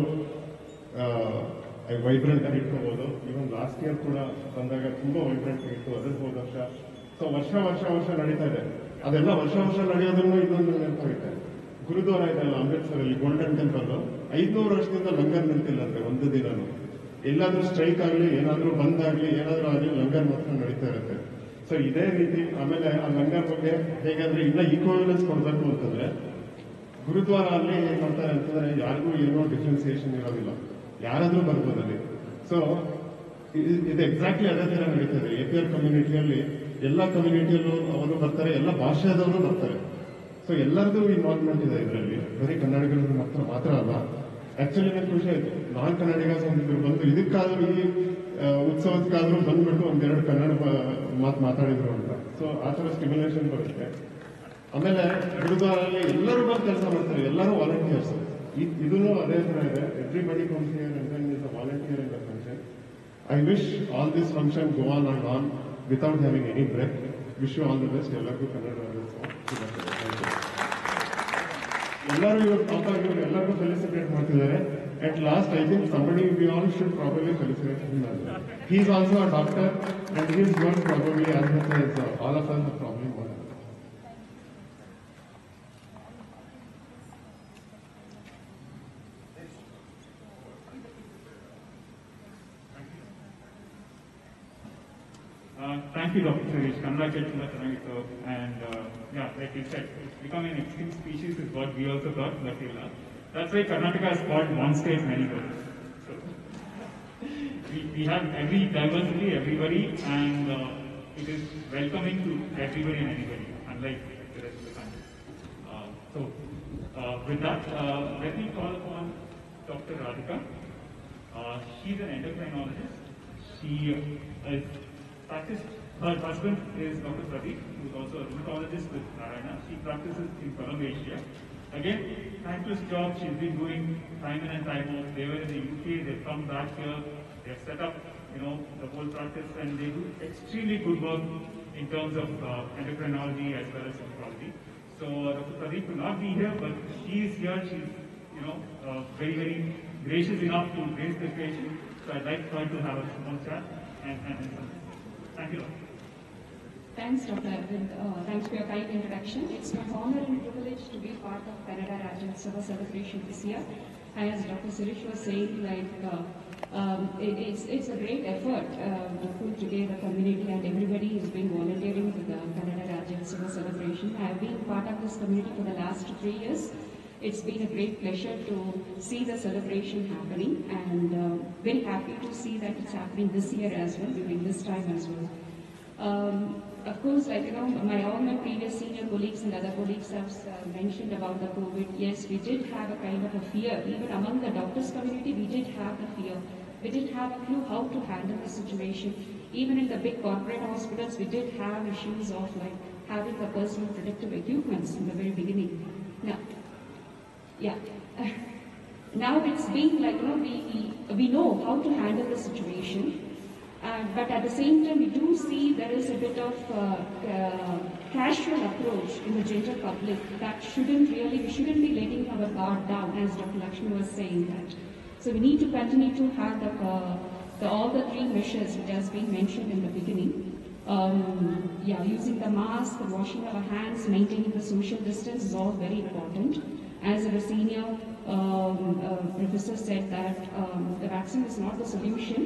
ವೈಬ್ರೆಂಟ್ ಆಗಿ ಇಟ್ಕೋಬಹುದು. ಈವನ್ ಲಾಸ್ಟ್ ಇಯರ್ ಕೂಡ ಬಂದಾಗ ತುಂಬಾ ವೈಬ್ರೆಂಟ್ ಆಗಿತ್ತು, ಅದ್ರ ಹೋದ ವರ್ಷ. ಸೊ ವರ್ಷ ನಡೀತಾ ಇದೆ. ಅದೆಲ್ಲ ವರ್ಷ ನಡೆಯೋದನ್ನು ಇದೊಂದು ನೆನಪಾಗುತ್ತೆ. ಗುರುದ್ವಾರ ಇದೆಲ್ಲ ಅಮೃತ್ಸರಲ್ಲಿ ಗೋಲ್ಡನ್ ಟೆಂಪಲ್ 500 ವರ್ಷದಿಂದ ಲಂಗರ್ ನಿಂತಿಲ್ಲ ಅಂದ್ರೆ ಒಂದು ದಿನನೂ. ಎಲ್ಲಾದ್ರೂ ಸ್ಟ್ರೈಕ್ ಆಗಲಿ, ಏನಾದ್ರೂ ಬಂದಾಗ್ಲಿ, ಏನಾದ್ರೂ ಆಗಲಿ ಲಂಗರ್ ಮಾತ್ರ ನಡೀತಾ ಇರುತ್ತೆ. ಸೊ ಇದೇ ರೀತಿ ಆಮೇಲೆ ಆ ಲಂಗರ್ ಬಗ್ಗೆ ಹೇಗಾದ್ರೆ ಇನ್ನ ಈಕ್ವಲೆನ್ಸ್ ಕೊಡ್ಬೇಕು ಅಂತಂದ್ರೆ ಗುರುದ್ವಾರ ಅಲ್ಲಿ ಏನ್ ಮಾಡ್ತಾರೆ ಅಂತಂದ್ರೆ ಯಾರಿಗೂ ಏನೋ ಡಿಫ್ರೆನ್ಸಿಯೇಷನ್ ಇರೋದಿಲ್ಲ, ಯಾರಾದ್ರೂ ಬರ್ಬೋದು ಅಲ್ಲಿ. ಸೊ ಇದು ಎಕ್ಸಾಕ್ಟ್ಲಿ ಅದೇ ತರ ನಡೀತದೆ. APR ಕಮ್ಯುನಿಟಿಯಲ್ಲಿ ಎಲ್ಲ ಕಮ್ಯುನಿಟಿಯಲ್ಲೂ ಅವರು ಬರ್ತಾರೆ, ಎಲ್ಲ ಭಾಷೆದವರು ಬರ್ತಾರೆ. ಸೊ ಎಲ್ಲರದ್ದು ಇನ್ವಾಲ್ವ್ಮೆಂಟ್ ಇದೆ ಇದರಲ್ಲಿ, ಬರೀ ಕನ್ನಡಿಗರದ್ದು ಮಾತ್ರ ಅಲ್ಲ. ಆಕ್ಚುಲಿ ನನಗೆ ಖುಷಿ ಆಯ್ತು, ನಾನ್ ಕನ್ನಡಿಗ ಬಂದು ಇದಕ್ಕಾದ್ರೂ ಈ ಉತ್ಸವಕ್ಕಾದ್ರೂ ಬಂದ್ಬಿಟ್ಟು ಒಂದೆರಡು ಕನ್ನಡ ಮಾತಾಡಿದ್ರು ಅಂತ. ಸೊ ಆ ಥರ ಸ್ಟಿಮ್ಯುಲೇಷನ್ ಬರುತ್ತೆ. ಆಮೇಲೆ ಗುರುದ್ವಾರಲ್ಲಿ ಎಲ್ಲರೂ ಬಂದು ಕೆಲಸ ಮಾಡ್ತಾರೆ, ಎಲ್ಲರೂ ವಾಲಂಟಿಯರ್ಸ್. ಇದೂ ಅದೇ ತರ ಇದೆ. Everybody comes here and then is a volunteer in the function. I wish all this function go on and on without having any break. Wish you all the best. ಎಲ್ಲರಿಗೂ ಕನ್ನಡ ಎಲ್ಲರೂ ಇವತ್ತು ಪಾಪ ಇವರು ಎಲ್ಲರಿಗೂ ಫೆಲಿಸಿಟೇಟ್ ಮಾಡ್ತಿದ್ದಾರೆ. At last, I think somebody we all should probably felicitate him as well. He is also a doctor, and his work probably as much as all of us are probably more. Thank you, Dr. Suresh. Congratulations, and yeah, like you said, it's becoming an extinct species is what we also thought, but that's why Karnataka has called one state, many worlds. So we have every diversity, everybody, and it is welcoming to everybody and anybody, unlike the rest of the country. With that, let me call upon Dr. Radhika. She's an endocrinologist. She is practiced. Her husband is Dr. Pradeep, who is also a rheumatologist with Narayana. She practices in Colombo, Asia. Again, thankless job she's been doing time in and time out. They were in the UK, they've come back here, they've set up, the whole practice, and they do extremely good work in terms of endocrinology as well as oncology. So Dr. Pradeep will not be here, but she is here. She's, very, very gracious enough to raise the occasion. So I'd like her to have a small chat and thank you. Thanks, Dr. Arvind. Thanks for your kind introduction. It's my honor and privilege to be part of Kannada Rajyotsava celebration this year. And as Dr. Suresh was saying, it's a great effort to pull together the community, and everybody has been volunteering with the Kannada Rajyotsava celebration. I have been part of this community for the last 3 years. It's been a great pleasure to see the celebration happening, and very happy to see that it's happening this year as well, during this time as well. Of course, all my previous senior colleagues and other colleagues have mentioned about the COVID. Yes, we did have a kind of a fear. Even among the doctors community, we did have the fear. We didn't have a clue how to handle the situation. Even in the big corporate hospitals, we did have issues of having the personal protective equipments in the very beginning. Now it's been we know how to handle the situation. But at the same time, we do see there is a bit of casual approach in the general public that we shouldn't be letting our guard down, as Dr. Lakshmi was saying that. So we need to continue to have all the 3 measures which has been mentioned in the beginning. Using the mask, washing our hands, maintaining the social distance is all very important. As a senior professor said that the vaccine is not the solution.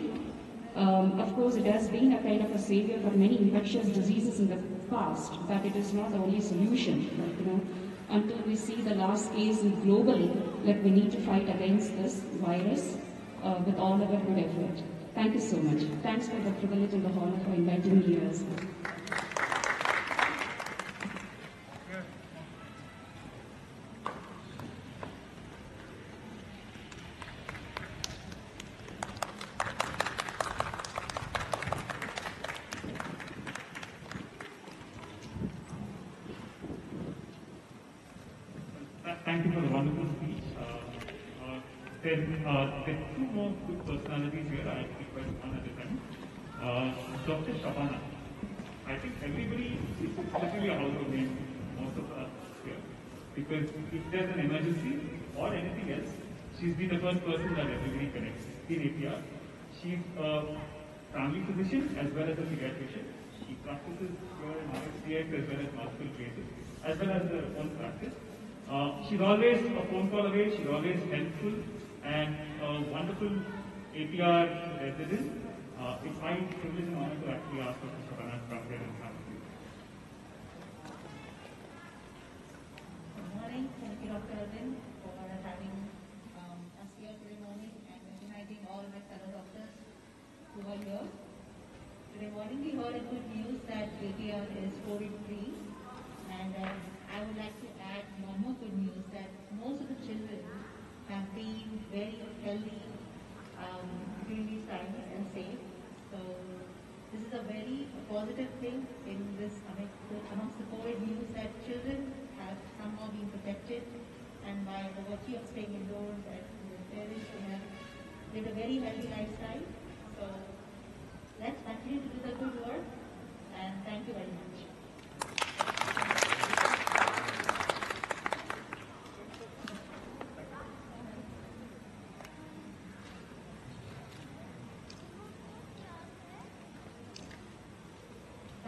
Of course, it has been a kind of a savior for many infectious diseases in the past, but it is not the only solution. Until we see the last case globally, we need to fight against this virus with all our good effort. Thank you so much. Thanks for the privilege and the honor for inviting me here as well. thank you for the wonderful speech. There are two more good personalities here. I'll request one at a time. Dr. Shabana. I think everybody is literally a household name, most of us here. Because if there's an emergency or anything else, she's been the first person that everybody connects in APR. She's a family physician as well as a pediatrician. She practices here in RxDX as well as multiple places, as well as her own practice. She's always a phone call away, she's always helpful, and a wonderful APR resident. It's my privilege and honor to actually ask Dr. Shabana to come here and have a view. Good morning. Thank you, Dr. Arvind, for having us here today morning and recognizing all my fellow doctors who are here. Today morning we heard a good news that APR is COVID-free, and I would like to add one more good news that most of the children have been very healthy during these times and safe. So this is a very positive thing in this amongst the COVID news that children have somehow been protected, and by the virtue of staying indoors and the parents have lived a very healthy lifestyle. So let's continue to do the good work, and thank you very much.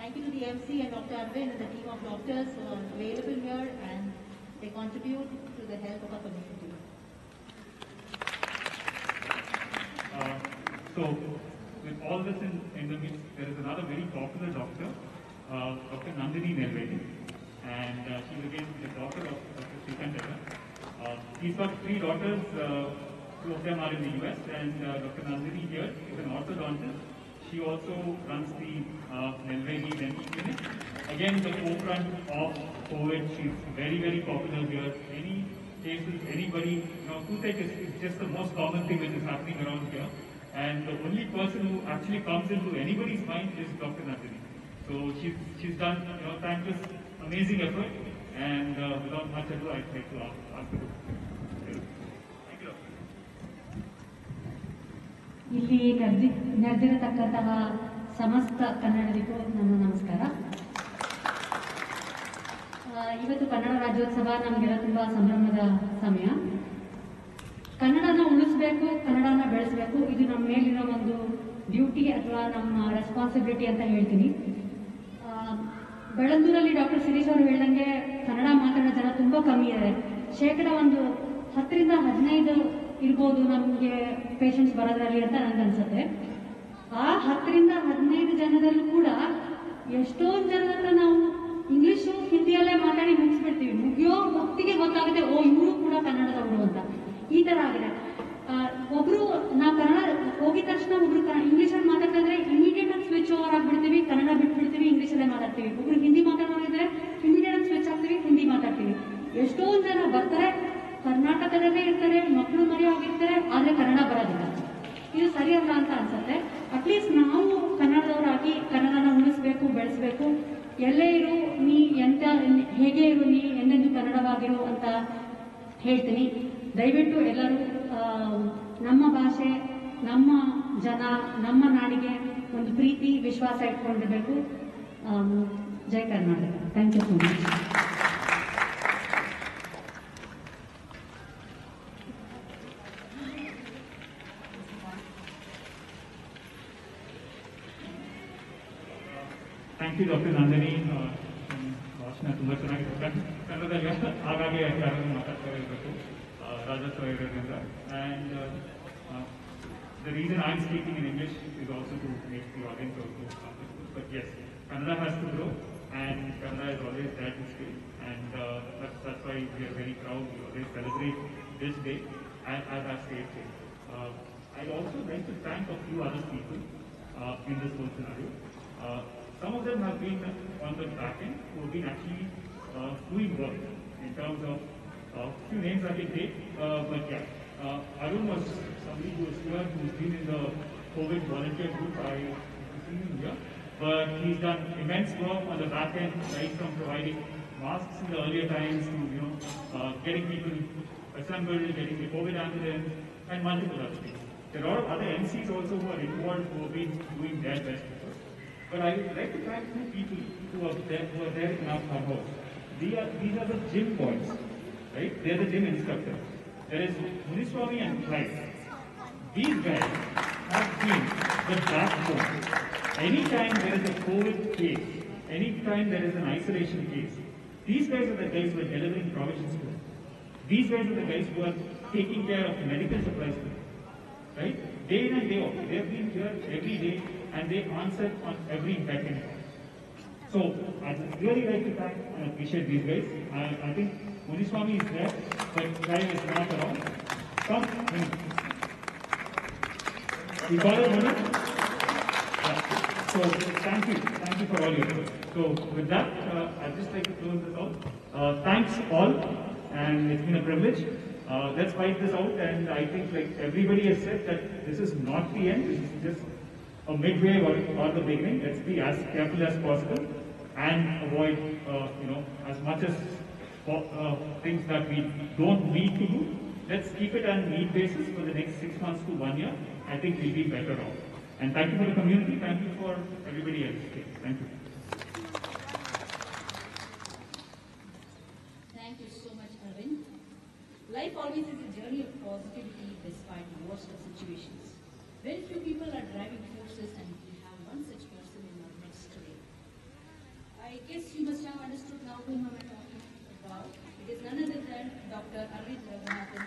Thank you to the MC and Dr. Arvind and the team of doctors who are available here, and they contribute to the health of our community. So, with all this in the midst, there is another very popular doctor, Dr. Nandini Nelvedi, and she's again the daughter of Dr. Srikant. He's got 3 daughters, 2 of them are in the US, and Dr. Nandini here is an orthodontist. She also runs the Nelvedi Dental Clinic. Again, the forefront of COVID, she's very, very popular here. Any cases, anybody, toothache is just the most common thing which is happening around here. And the only person who actually comes into anybody's mind is Dr. Nandini. So she's done, thankless, amazing effort. And without much ado, I'd like to ask her. Thank you, Doctor. ಇಲ್ಲಿ ನೆರೆದಿರತಕ್ಕಂತಹ ಸಮಸ್ತ ಕನ್ನಡಿಗರಿಗೂ ನನ್ನ ನಮಸ್ಕಾರ. ಇವತ್ತು ಕನ್ನಡ ರಾಜ್ಯೋತ್ಸವ ನಮಗೆಲ್ಲ ತುಂಬಾ ಸಂಭ್ರಮದ ಸಮಯ. ಕನ್ನಡನ ಉಳಿಸ್ಬೇಕು, ಕನ್ನಡನ ಬೆಳೆಸಬೇಕು, ಇದು ನಮ್ಮ ಮೇಲಿರೋ ಒಂದು ಡ್ಯೂಟಿ ಅಥವಾ ನಮ್ಮ ರೆಸ್ಪಾನ್ಸಿಬಿಲಿಟಿ ಅಂತ ಹೇಳ್ತೀನಿ. ಬೆಳಂದೂರಲ್ಲಿ ಡಾಕ್ಟರ್ ಶಿರೀಶ್ ಅವರು ಹೇಳ್ದಂಗೆ ಕನ್ನಡ ಮಾತಾಡೋ ಜನ ತುಂಬಾ ಕಮ್ಮಿ ಇದ್ದಾರೆ. ಶೇಕಡ ಒಂದು 10 ರಿಂದ 15 ಇರ್ಬೋದು ನಮಗೆ ಪೇಷಂಟ್ಸ್ ಬರೋದ್ರಲ್ಲಿ ಅಂತ ನನಗನ್ಸುತ್ತೆ. ಆ 10 ರಿಂದ 15 ಜನದಲ್ಲೂ ಕೂಡ ಎಷ್ಟೊಂದು ಜನ ಹತ್ರ ನಾವು ಇಂಗ್ಲಿಷು ಹಿಂದಿಯಲ್ಲೇ ಮಾತಾಡಿ ಮುಗಿಸ್ಬಿಡ್ತೀವಿ. ಮುಗಿಯೋ ಹೊತ್ತಿಗೆ ಗೊತ್ತಾಗುತ್ತೆ, ಓ ಇವರು ಕೂಡ ಕನ್ನಡದವರು ಅಂತ. ಈ ತರ ಆಗಿದೆ. ಒಬ್ರು ನಾವು ಕನ್ನಡ ಹೋಗಿದ ತಕ್ಷಣ ಒಬ್ರು ಇಂಗ್ಲಿಷಲ್ಲಿ ಮಾತಾಡ್ತಾ ಇದ್ರೆ ಇಮಿಡಿಯೇಟ್ ಆಗಿ ಸ್ವಿಚ್ ಓವರ್ ಆಗ್ಬಿಡ್ತೀವಿ, ಕನ್ನಡ ಬಿಟ್ಬಿಡ್ತೀವಿ, ಇಂಗ್ಲಿಷಲ್ಲೇ ಮಾತಾಡ್ತೀವಿ. ಒಬ್ರು ಹಿಂದಿ ಮಾತಾಡೋರಿದ್ರೆ ಇಮಿಡಿಯೇಟ್ ಆಗಿ ಸ್ವಿಚ್ ಆಗ್ತೀವಿ, ಹಿಂದಿ ಮಾತಾಡ್ತೀವಿ. ಎಷ್ಟೊಂದು ಜನ ಬರ್ತಾರೆ, ಕರ್ನಾಟಕದಲ್ಲೇ ಇರ್ತಾರೆ, ಮಕ್ಕಳು ಮರಿ ಆಗಿರ್ತಾರೆ, ಆದ್ರೆ ಕನ್ನಡ ಬರೋದಿಲ್ಲ. ಇದು ಸರಿಯಲ್ಲ ಅಂತ ಅನ್ಸುತ್ತೆ. ಅಟ್ಲೀಸ್ಟ್ ನಾವು ಕನ್ನಡದವರಾಗಿ ಕನ್ನಡನ ಉಳಿಸ್ಬೇಕು, ಬೆಳೆಸ್ಬೇಕು. ಎಲ್ಲೇ ಇರು ನೀ ಎಂತ, ಹೇಗೆ ಇರು ನೀ, ಎಂದೆಂದು ಕನ್ನಡವಾಗಿರು ಅಂತ ಹೇಳ್ತೀನಿ. ದಯವಿಟ್ಟು ಎಲ್ಲರೂ ನಮ್ಮ ಭಾಷೆ, ನಮ್ಮ ಜನ, ನಮ್ಮ ನಾಡಿಗೆ ಒಂದು ಪ್ರೀತಿ, ವಿಶ್ವಾಸ ಇಟ್ಕೊಂಡಿರ್ಬೇಕು. Jai Karnataka. Thank you so much. Thank you, Dr. Nandini. ಭಾಷಣ ತುಂಬ ಚೆನ್ನಾಗಿದೆ. ಕನ್ನಡದಲ್ಲಿ ಹಾಗಾಗಿ ಯಾರು ಮಾತಾಡ್ತಾ ಇರಬೇಕು ರಾಜಸ್ವ ಇರೋದ್ರಿಂದ. And the reason I'm speaking in English is also to make the audience also understood. But yes, Kannada has to grow, and Kannada is always there to stay. And that's why we are very proud. We always celebrate this day as our state day. I'd also like to thank a few other people in this whole scenario. Some of them have been on the back end who have been actually doing work in terms of few names I can take, but yeah, Arun was somebody who was here, who's been in the COVID volunteer group. I seen him here, but he's done immense work on the back end, right from providing masks in the earlier times to, getting people assembled, getting the COVID ambulance, and multiple other things. There are other MCs also who are involved who have been doing their best. But I would like to thank two people who are there in our clubhouse. These are the gym boys, right? They are the gym instructors. There is Muniswamy and Clive. These guys have been the backbone. Anytime there is a COVID case, anytime there is an isolation case, these guys are the guys who are delivering provisions to us. These guys are the guys who are taking care of medical supplies to us, right? Day in and day out. They have been here every day and they answer on every beckon. So I'd really like to thank and appreciate these guys. I think Muniswamy is there, but Clive is not around. Come, we call it Muni? So thank you for all your work. So with that, I'd just like to close this out. Thanks all, and it's been a privilege. Let's fight this out, and I think like everybody has said that this is not the end, this is just a midway or the beginning. Let's be as careful as possible and avoid, as much as things that we don't need to do. Let's keep it on need basis for the next 6 months to 1 year. I think we'll be better off. And thank you for the community. Thank you for everybody else. Thank you. Thank you so much, Arvind. Life always is a journey of positivity despite the worst of situations. Very few people are driving forces, and we have one such person in our midst today. I guess you must have understood now whom I'm talking about. It is none other than Dr. Arvind Raghunathan,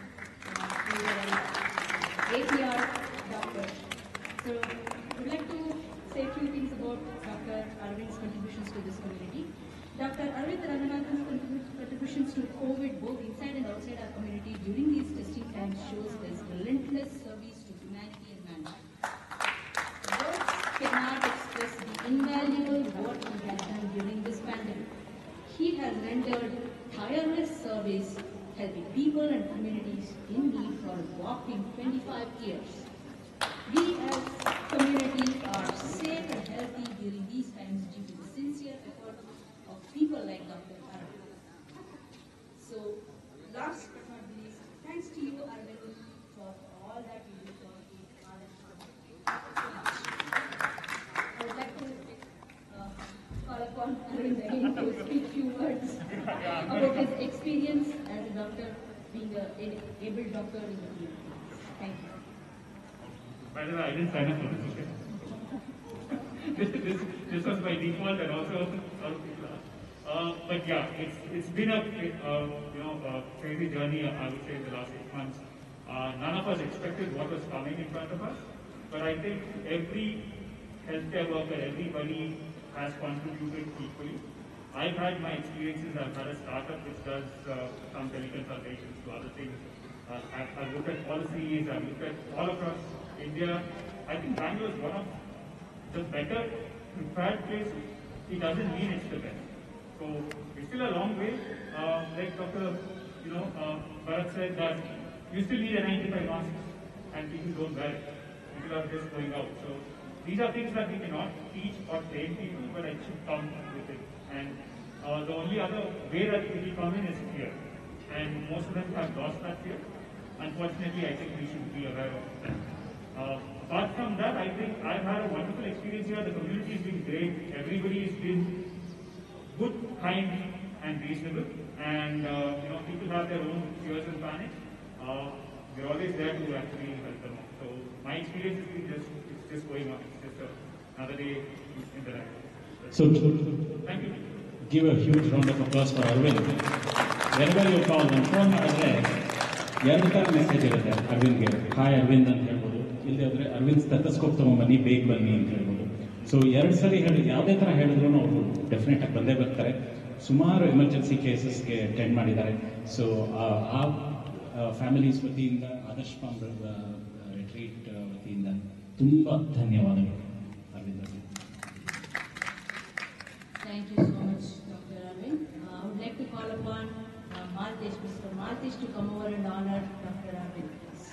APR doctor. So I would like to say a few things about Dr. Arvind's contributions to this community. Dr. Arvind Raghunathan's contributions to COVID, both inside and outside our community during these testing times, shows his relentless service to humanity and mankind. Words cannot express the invaluable work he has done during this pandemic. He has rendered tireless service, helping people and communities in need for a whopping 25 years. We as community are safe and healthy during these times due to the sincere effort of people like Dr. Arvind. So, last but not least, thanks to you, Arvind, for all that you do for the I would like to call upon Arvind again to speak few words about his experience as a doctor, being an able doctor in the community. Thank you. By the way, I didn't sign up for this. This was by default, and also, but yeah, it's been a crazy journey. I would say in the last 8 months. None of us expected what was coming in front of us, but I think every healthcare worker, everybody has contributed equally. I've had my experiences. I've had a startup which does some teleconsultations to other things. I've looked at policies. I've looked at all across India. I think Bangalore is one of the better prepared places. It doesn't mean it's the best. So it's still a long way. Like Dr. Bharat said that you still need a 95 masks, and people don't wear it. People are just going out. So these are things that we cannot teach or train people, but it should come with it. And the only other way that it will come in is fear. And most of them have lost that fear. Unfortunately, I think we should be aware of that. Apart from that, I think I've had a wonderful experience here. The community has been great. Everybody has been good, kind, and reasonable. And people have their own fears and panic. We're always there to actually help them out. So my experience has been it's just going on. It's just another day in the life. So thank you. Give a huge round of applause for Arvind. Whenever you call them, phone ಮಾಡಿದ್ರೆ ಎರಡು ತರ message ಇರುತ್ತೆ ಅರವಿಂದ್ಗೆ. Hi Arvind ಅಂತ ಹೇಳ್ಬೋದು, ಇಲ್ಲದೆ ಹೋದ್ರೆ Arvind stethoscope ತಗೊಂಬನ್ನಿ, ಬೇಗ ಬನ್ನಿ ಅಂತ ಹೇಳ್ಬೋದು. ಸೊ 2 ಸರಿ ಯಾವುದೇ ಥರ ಹೇಳಿದ್ರು ಅವರು ಡೆಫಿನೆಟ್ ಆಗಿ ಬಂದೇ ಬರ್ತಾರೆ. ಸುಮಾರು ಎಮರ್ಜೆನ್ಸಿ ಕೇಸಸ್ಗೆ ಅಟೆಂಡ್ ಮಾಡಿದ್ದಾರೆ. ಸೊ ಆ ಫ್ಯಾಮಿಲೀಸ್ ವತಿಯಿಂದ, ಆದರ್ಶ್ ಫಾರ್ಮ್ ರಿಟ್ರೀಟ್ ವತಿಯಿಂದ ತುಂಬ ಧನ್ಯವಾದಗಳು ಅರವಿಂದ್ ಅವರಿಗೆ. Thank you so much, Dr. Arvind. I would like to call upon Maltesh, Mr. Maltesh, to come over and honor Dr. Arvind, please.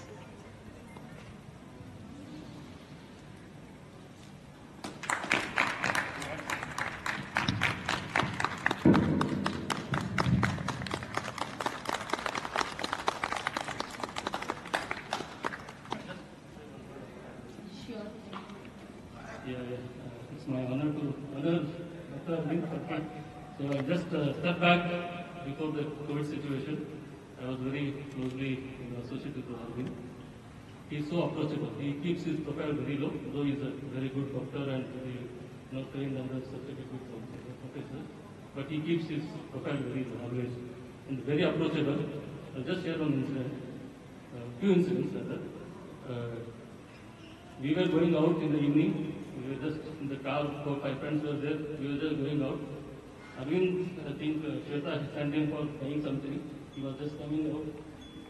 started. So I just stepped back before the COVID situation. I was very closely associated with Arvind. He is so approachable. He keeps his profile very low, though he is a very good doctor and very trained under such a good professor. But he keeps his profile very low always and very approachable. I'll just share one incident, few incidents rather. We were going out in the evening. We were just in the car, 4 or 5 friends were there. We were just going out. Arvind, I think Shweta sent him for buying something. He was just coming out.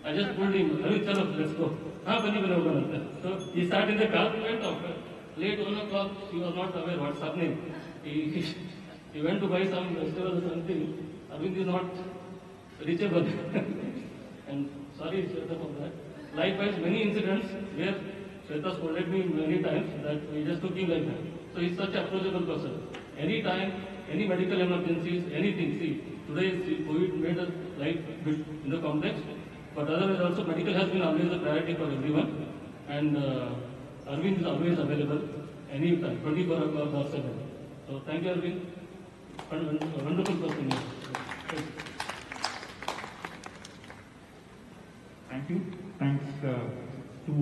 I just told him, Arvind, chalo, let's go. So he sat in the car, we went out. Late 1 o'clock, he was not aware what's happening. He went to buy some vegetables or something. Arvind is not reachable. And sorry, Shweta, for that. Likewise, many incidents where Shweta scolded me many times that we just took him like that. So he's such an approachable person. Anytime, any medical emergencies, anything. See, today COVID made a life bit in the complex, but otherwise also medical has been always a priority for everyone. And Arvind is always available anytime, 24 hours or 7. So thank you, Arvind. A wonderful person. Thank you. Thanks to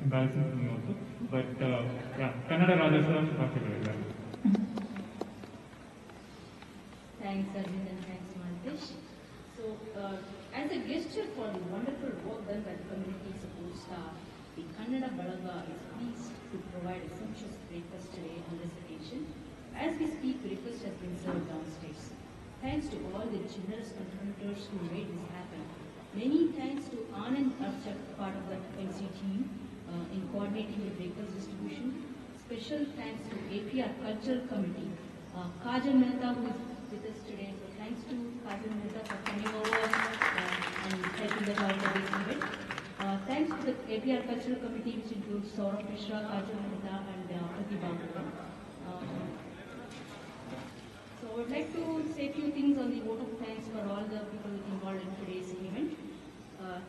embarrassing for me also. But yeah, Kannada Rajyotsava Shubhashya. Thanks, Arvind, and thanks, Maltesh. So, as a gesture for the wonderful work done by the community support staff, the Kannada Balaga is pleased to provide a sumptuous breakfast today on this occasion. As we speak, breakfast has been served downstairs. Thanks to all the generous contributors who made this happen. Many thanks to Anand Archak, part of the MC team, in coordinating the breakfast distribution. Special thanks to APR Cultural Committee, Kajal Mehta, who is with us today. So thanks to Kajal Mehta for coming over and helping us out with this event. Thanks to the APR Cultural Committee, which includes Saurabh Mishra, Kajal Mehta, and Pratibha Gupta. So I would like to say a few things on the vote of thanks for all the people involved in today's event.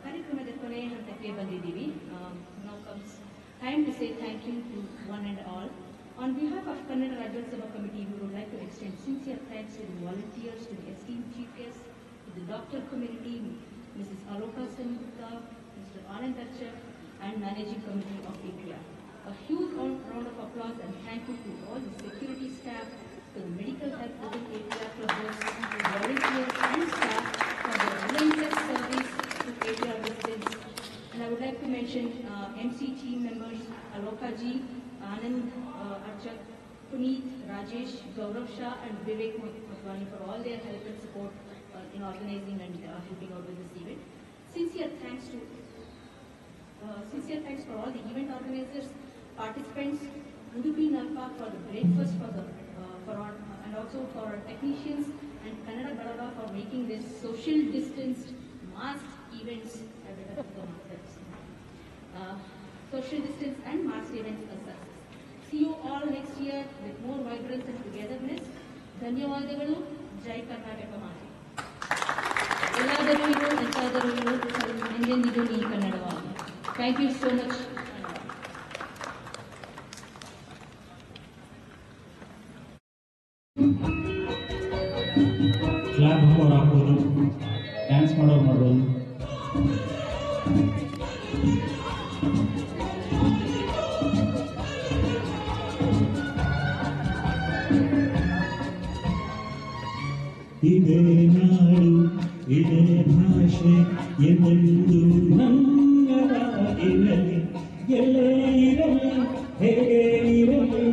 ಕಾರ್ಯಕ್ರಮದ ಕೊನೆಯ ಹಂತಕ್ಕೆ ಬಂದಿದ್ದೀವಿ. Now comes time to say thank you to one and all. On behalf of Kannada Rajyotsava Committee, we would like to extend sincere thanks to the volunteers, to the esteemed chief guests, to the doctor community, Mrs. Aloka Sengupta, Mr. Anand Archak, and managing committee of APR. A huge round of applause and thank you to all the security staff, to the medical help within APR clubs, to volunteers and staff for their relentless service to APR residents. And I would like to mention MC team members Aloka ji, Anand Archak, Puneet, Rajesh, Gaurav Shah, and Vivek Motwani for all their help and support in organizing and helping out with this event. Sincere thanks for all the event organizers, participants, Udupi Nalpa for the breakfast, and also for our technicians, and Kannada Balaga for making this social distanced masked events social distance and masked events a success. See you all next year with more vibrance and togetherness. ಧನ್ಯವಾದಗಳು. ಜೈ ಕರ್ನಾಟಕ ಮಾತೆ. ಎಲ್ಲಾದರೂ ಇರು, ಎಂತಾದರೂ ಇರು, ಎಂದೆಂದಿಗೂ ನೀ ಕನ್ನಡವಾಗಿ. Thank you so much. Clap ಹಾಕೋರು ಹಾಕ್ಬೋದು, ಡ್ಯಾನ್ಸ್ ಮಾಡೋರು ಮಾಡ್ಬೋದು. ಇದೇ ನಾಡು, ಇದೇ ಭಾಷೆ ಎಂದೆಂದು ನಮ್ಮದಾಗಿರಲಿ. ಎಲ್ಲೇ ಇರಲಿ, ಹೇಗೆ ಇರಲಿ,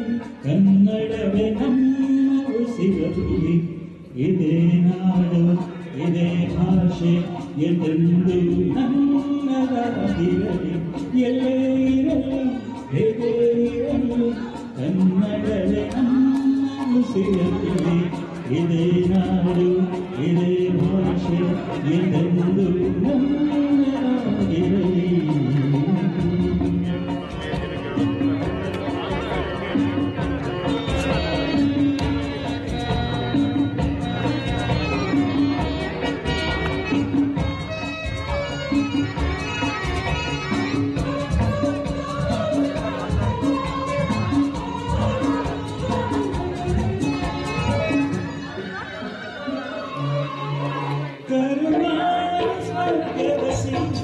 ಕನ್ನಡವೇ ನಮ್ಮ ಉಸಿರಲ್ಲಿ. ಇದೇ ನಾಡು, ಇದೇ ಭಾಷೆ ಎಂದೆಂದು ನಮ್ಮದಾಗಿರಲಿ. ಎಲ್ಲೇ ಇರಲಿ, ಹೇಗೆ ಇರಲಿ, ಕನ್ನಡವೇ ನಮ್ಮ ಉಸಿರಲ್ಲಿ. ಇದೇ ನಾಡು, ಇದೇ ಭಾಷೆ ಎಂದೆಂದು ನಮ್ಮದಾಗಿರಲಿ.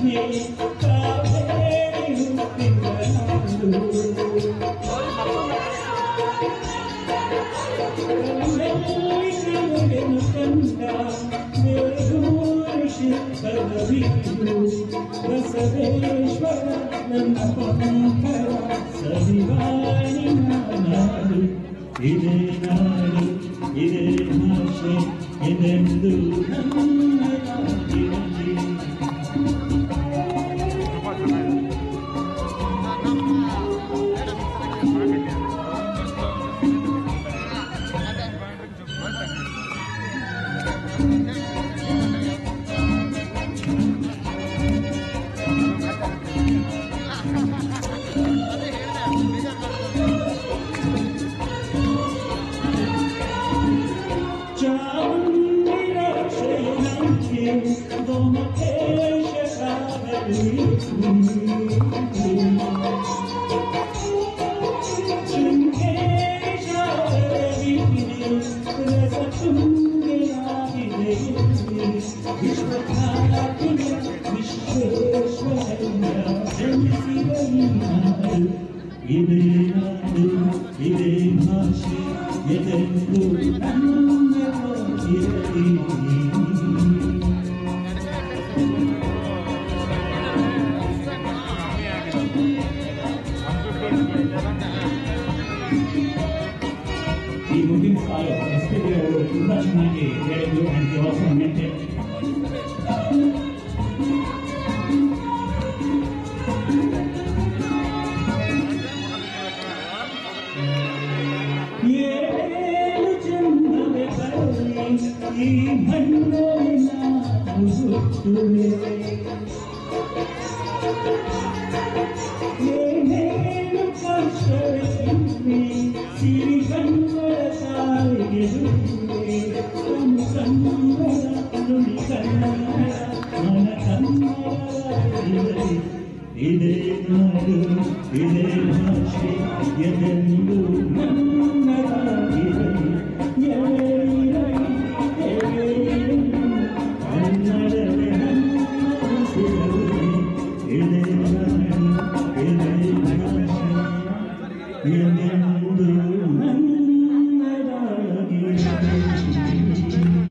Yeah.